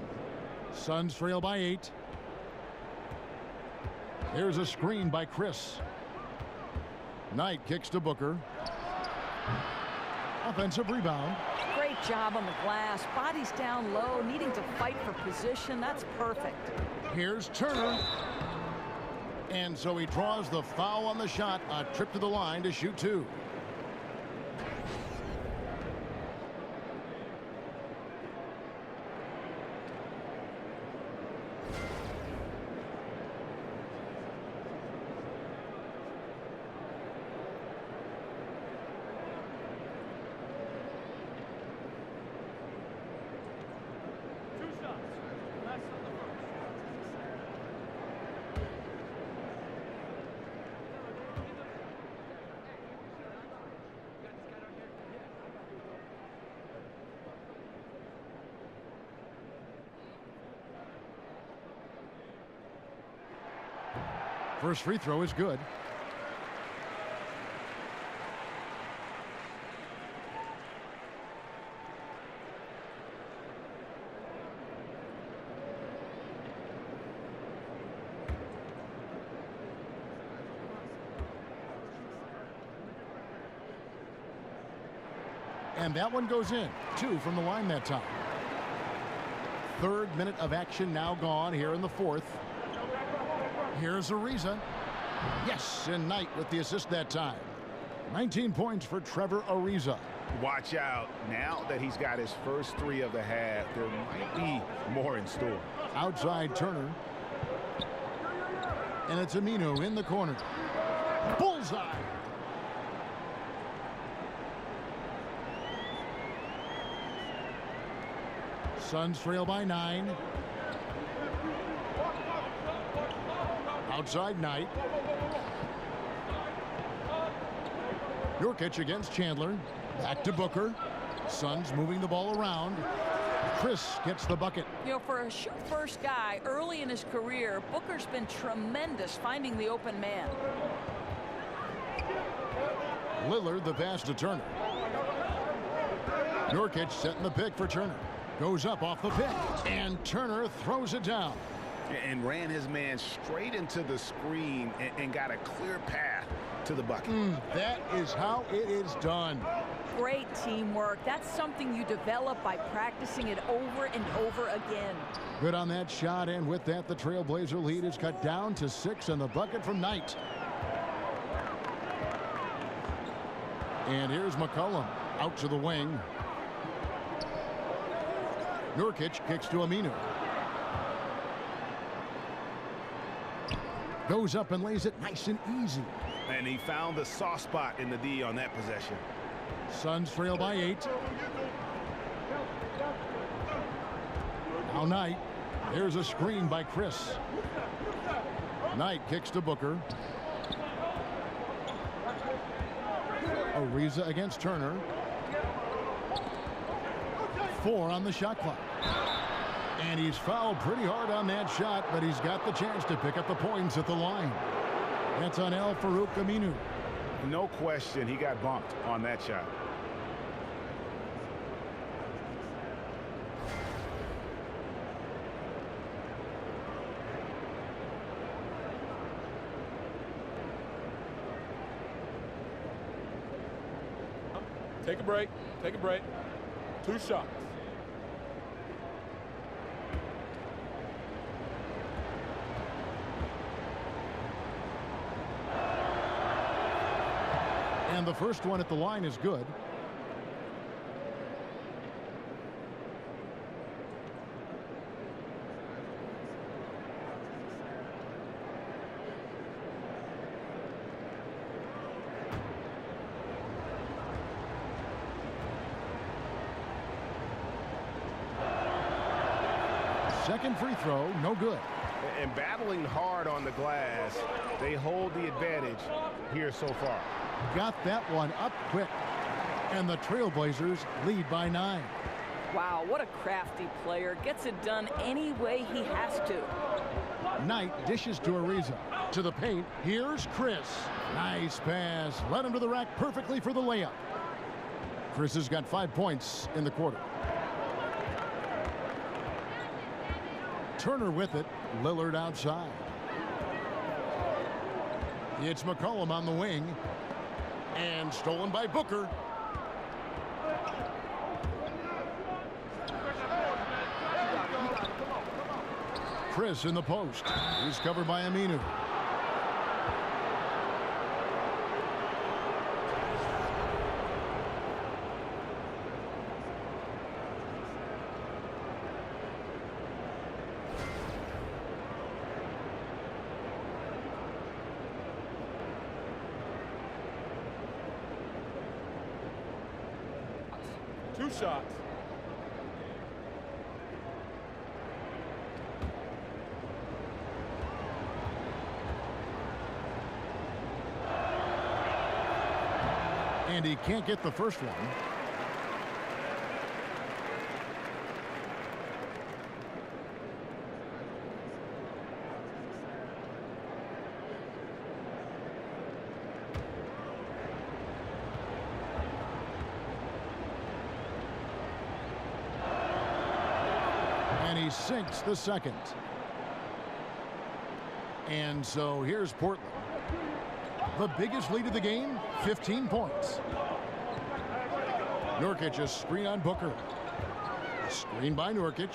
Suns trail by 8. Here's a screen by Chris. Knight kicks to Booker. Offensive rebound. Great job on the glass. Body's down low, needing to fight for position. That's perfect. Here's Turner. And so he draws the foul on the shot. A trip to the line to shoot 2. First free throw is good. And that one goes in. 2 from the line that time. Third minute of action now gone here in the fourth. Here's Ariza. Yes, and Knight with the assist that time. 19 points for Trevor Ariza. Watch out. Now that he's got his first 3 of the half, there might be more in store. Outside Turner. And it's Aminu in the corner. Bullseye. Suns trail by 9. Outside Knight. Nurkic against Chandler. Back to Booker. Suns moving the ball around. Chris gets the bucket. You know, for a shoot-first guy early in his career, Booker's been tremendous finding the open man. Lillard the pass to Turner. Nurkic setting the pick for Turner. Goes up off the pick. And Turner throws it down. And ran his man straight into the screen and got a clear path to the bucket. That is how it is done. Great teamwork. That's something you develop by practicing it over and over again. Good on that shot, and with that, the Trailblazer lead is cut down to 6, and the bucket from Knight. And here's McCollum out to the wing. Nurkic kicks to Aminu. Goes up and lays it nice and easy. And he found the soft spot in the D on that possession. Suns trail by 8. Now Knight. Here's a screen by Chris. Knight kicks to Booker. Ariza against Turner. 4 on the shot clock. And he's fouled pretty hard on that shot, but he's got the chance to pick up the points at the line. That's on Al-Farouq Aminu. No question, he got bumped on that shot. Take a break. Take a break. 2 shots. And the first one at the line is good. Second free throw, no good. And battling hard on the glass, they hold the advantage here so far. Got that one up quick. And the Trailblazers lead by 9. Wow, what a crafty player. Gets it done any way he has to. Knight dishes to Ariza. To the paint, here's Chris. Nice pass. Led him to the rack perfectly for the layup. Chris has got 5 points in the quarter. Turner with it. Lillard outside. It's McCollum on the wing. And stolen by Booker. Chris in the post. He's covered by Aminu. Two shots. And he can't get the first one. And he sinks the second. And so here's Portland. The biggest lead of the game, 15 points. Nurkic, a screen on Booker. Screen by Nurkic.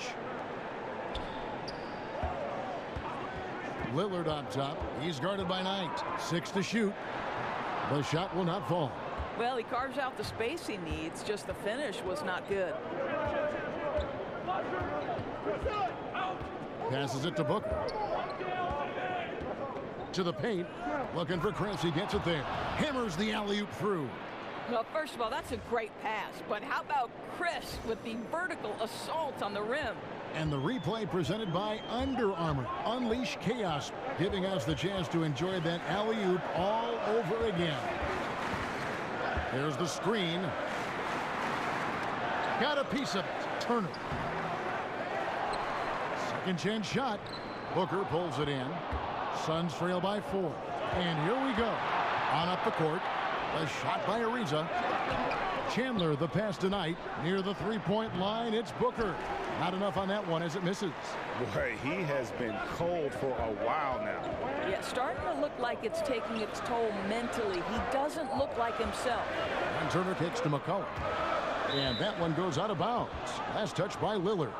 Lillard on top. He's guarded by Knight. 6 to shoot. The shot will not fall. Well, he carves out the space he needs, just the finish was not good. Passes it to Booker. To the paint. Looking for Chris. He gets it there. Hammers the alley-oop through. Well, first of all, that's a great pass. But how about Chris with the vertical assault on the rim? And the replay presented by Under Armour. Unleash chaos, giving us the chance to enjoy that alley-oop all over again. There's the screen. Got a piece of it. Turner. Second chance shot. Booker pulls it in. Suns trail by 4. And here we go. On up the court. A shot by Ariza. Chandler, the pass tonight. Near the three-point line, it's Booker. Not enough on that one as it misses. Boy, he has been cold for a while now. Yeah, starting to look like it's taking its toll mentally. He doesn't look like himself. And Turner kicks to McCollum. And that one goes out of bounds. Last touch by Lillard.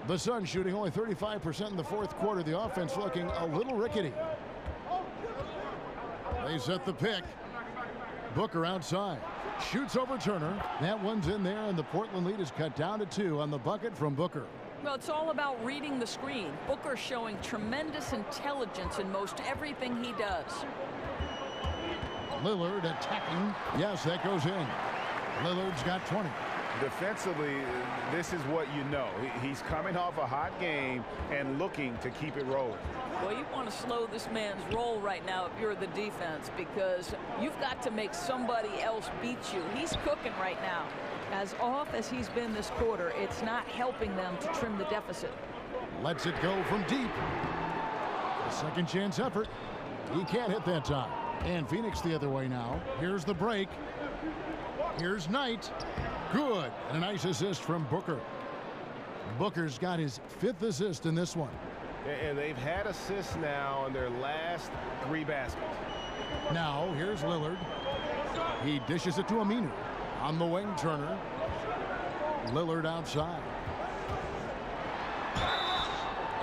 The Suns shooting only 35% in the fourth quarter. The offense looking a little rickety. They set the pick. Booker outside. Shoots over Turner. That one's in there, and the Portland lead is cut down to 2 on the bucket from Booker. Well, it's all about reading the screen. Booker showing tremendous intelligence in most everything he does. Lillard attacking. Yes, that goes in. Lillard's got 20. Defensively, this is what you know. He's coming off a hot game and looking to keep it rolling. Well, you want to slow this man's roll right now if you're the defense, because you've got to make somebody else beat you. He's cooking right now. As off as he's been this quarter, it's not helping them to trim the deficit. Lets it go from deep. A second chance effort. He can't hit that time. And Phoenix the other way now. Here's the break. Here's Knight. Good. And a nice assist from Booker. Booker's got his 5th assist in this one. And they've had assists now in their last 3 baskets. Now, here's Lillard. He dishes it to Aminu. On the wing, Turner. Lillard outside.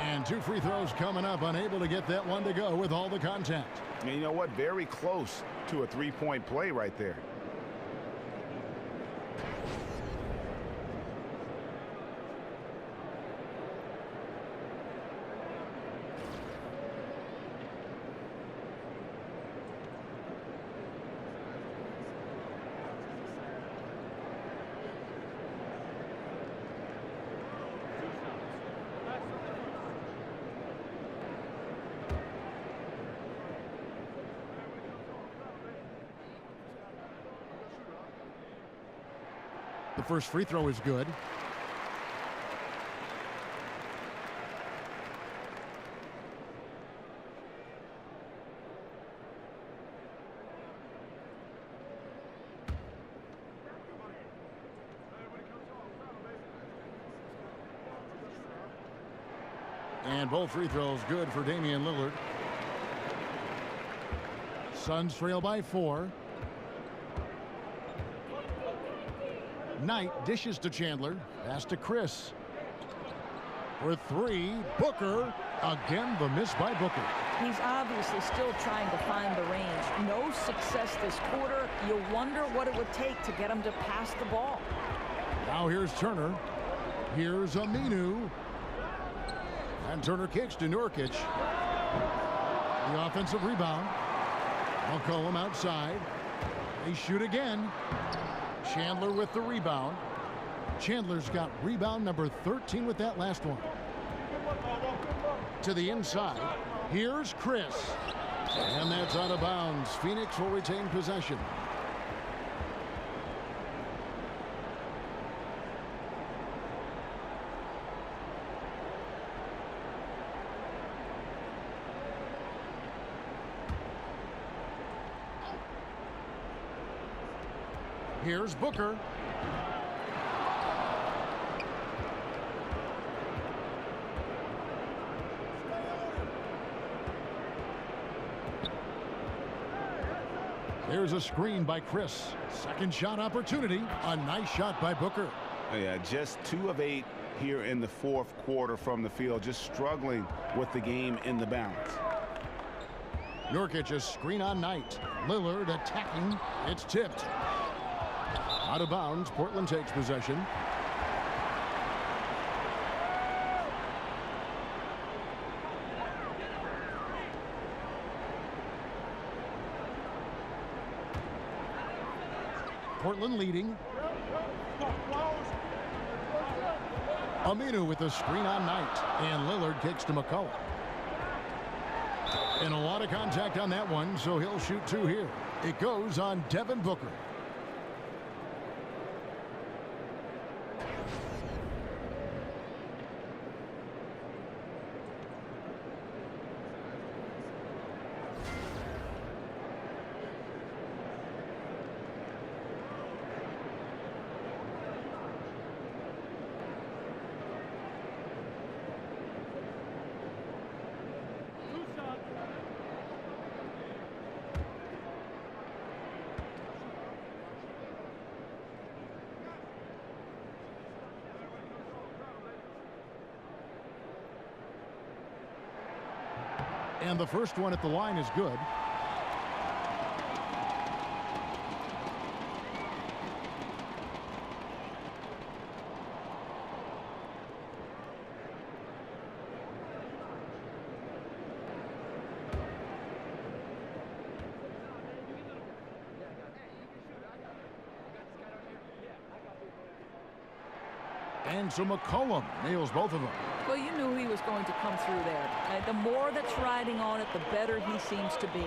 And 2 free throws coming up, unable to get that one to go with all the contact. And you know what? Very close to a three-point play right there. The first free throw is good. And both free throws good for Damian Lillard. Suns trail by 4. Knight dishes to Chandler. Pass to Chris. For 3, Booker. Again, the miss by Booker. He's obviously still trying to find the range. No success this quarter. You wonder what it would take to get him to pass the ball. Now here's Turner. Here's Aminu. And Turner kicks to Nurkic. The offensive rebound. McCollum outside. They shoot again. Chandler with the rebound. Chandler's got rebound number 13 with that last one. To the inside. Here's Chris. And that's out of bounds. Phoenix will retain possession. Here's Booker. There's a screen by Chris. Second shot opportunity. A nice shot by Booker. Yeah, just 2 of 8 here in the fourth quarter from the field. Just struggling with the game in the balance. Nurkic a screen on Knight. Lillard attacking. It's tipped. Out of bounds. Portland takes possession. Portland leading. Aminu with a screen on Knight. And Lillard kicks to McCollum. And a lot of contact on that one, so he'll shoot 2 here. It goes on Devin Booker. And the first one at the line is good. And so McCollum nails both of them. Well, you knew he was going to come through there. The more that's riding on it, the better he seems to be.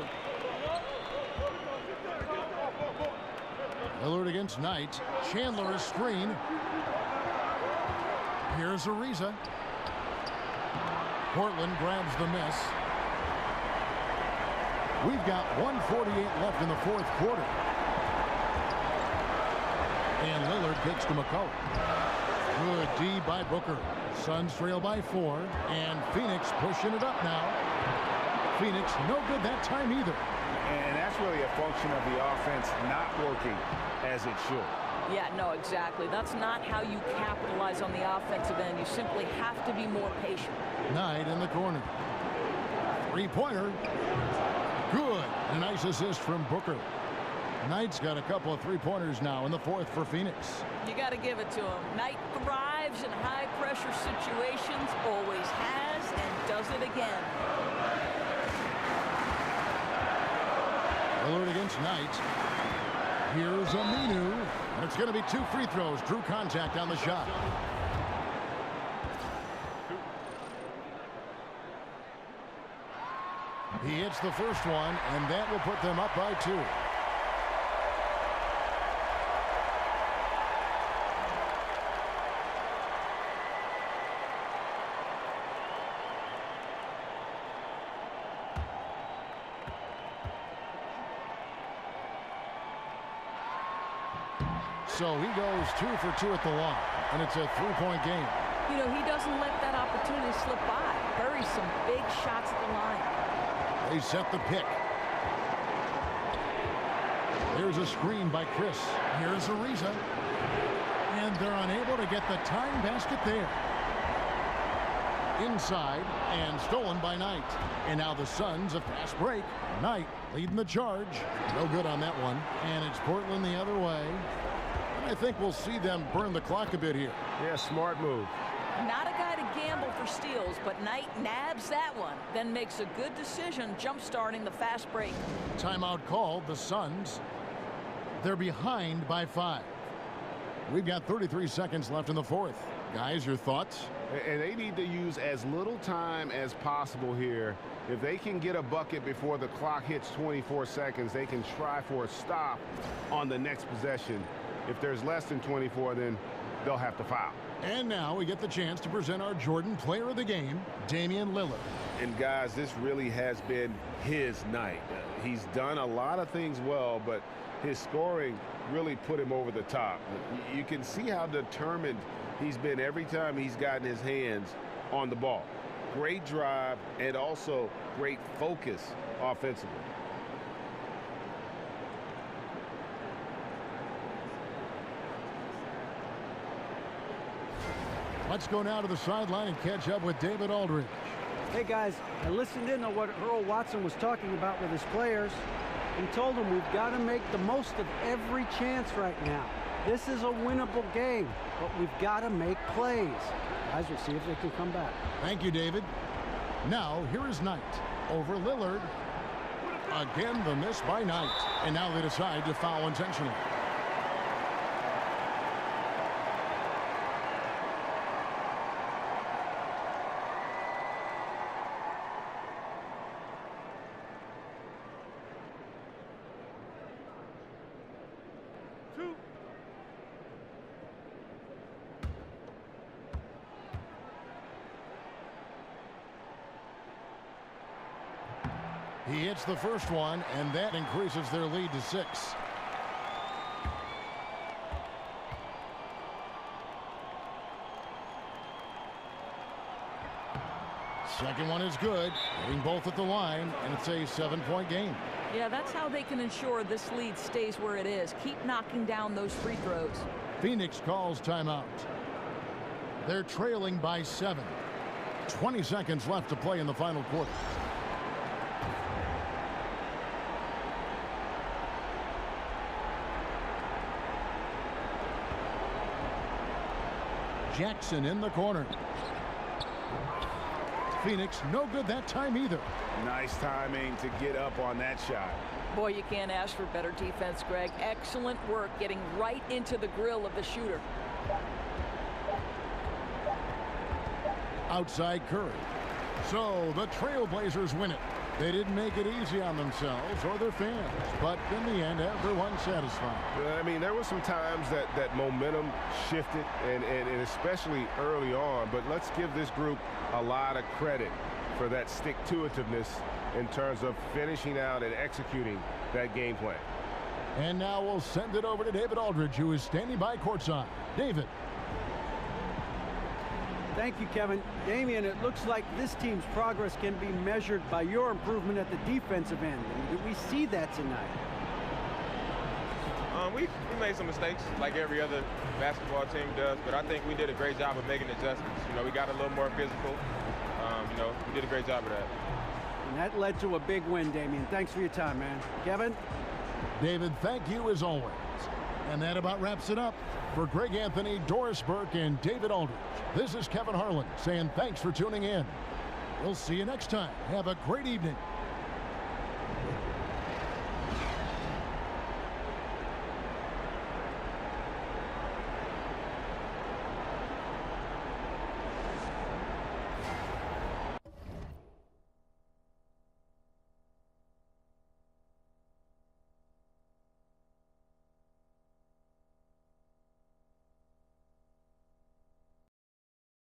Lillard against Knight. Chandler a screen. Here's Ariza. Portland grabs the miss. We've got 1:48 left in the fourth quarter. And Lillard kicks to McCollum. Good D by Booker. Suns trail by 4, and Phoenix pushing it up now. Phoenix no good that time either. And that's really a function of the offense not working as it should. Yeah, no, exactly. That's not how you capitalize on the offensive end. You simply have to be more patient. Knight in the corner. Three-pointer. Good. A nice assist from Booker. Knight's got a couple of three-pointers now in the fourth for Phoenix. You got to give it to him. Knight thrives in high-pressure situations, always has, and does it again. Lillard against Knight. Here's Aminu. And it's going to be 2 free throws. Drew contact on the shot. He hits the first one, and that will put them up by 2. So he goes 2 for 2 at the line, and it's a 3-point game. You know, he doesn't let that opportunity slip by. Buries some big shots at the line. They set the pick. There's a screen by Chris. Here's Ariza. And they're unable to get the tying basket there. Inside and stolen by Knight. And now the Suns a fast break. Knight leading the charge. No good on that one. And it's Portland the other way. I think we'll see them burn the clock a bit here. Yeah, smart move. Not a guy to gamble for steals, but Knight nabs that one, then makes a good decision jump-starting the fast break. Timeout called. The Suns, they're behind by 5. We've got 33 seconds left in the fourth. Guys, your thoughts? And they need to use as little time as possible here. If they can get a bucket before the clock hits 24 seconds, they can try for a stop on the next possession. If there's less than 24, then they'll have to foul. And now we get the chance to present our Jordan Player of the Game, Damian Lillard. And guys, this really has been his night. He's done a lot of things well, but his scoring really put him over the top. You can see how determined he's been every time he's gotten his hands on the ball. Great drive and also great focus offensively. Let's go now to the sideline and catch up with David Aldridge. Hey guys, I listened in on what Earl Watson was talking about with his players. He told them we've got to make the most of every chance right now. This is a winnable game, but we've got to make plays. Guys, we'll see if they can come back. Thank you, David. Now, here is Knight over Lillard. Again, the miss by Knight. And now they decide to foul intentionally. He hits the first one, and that increases their lead to 6. Second one is good, hitting both at the line, and it's a 7-point game. Yeah, that's how they can ensure this lead stays where it is. Keep knocking down those free throws. Phoenix calls timeout. They're trailing by 7. 20 seconds left to play in the final quarter. Jackson in the corner. Phoenix no good that time either. Nice timing to get up on that shot. Boy, you can't ask for better defense, Greg. Excellent work getting right into the grill of the shooter. Outside Curry. So the Trailblazers win it. They didn't make it easy on themselves or their fans, but in the end, everyone's satisfied. I mean, there were some times that momentum shifted, and especially early on, but let's give this group a lot of credit for that stick-to-itiveness in terms of finishing out and executing that game plan. And now we'll send it over to David Aldridge, who is standing by courtside. David. Thank you, Kevin. Damian, it looks like this team's progress can be measured by your improvement at the defensive end. And do we see that tonight? we made some mistakes like every other basketball team does, but I think we did a great job of making adjustments. You know, we got a little more physical. You know, we did a great job of that. And that led to a big win, Damian. Thanks for your time, man. Kevin? David, thank you as always. And that about wraps it up. For Greg Anthony, Doris Burke, and David Aldridge, this is Kevin Harlan saying thanks for tuning in. We'll see you next time. Have a great evening.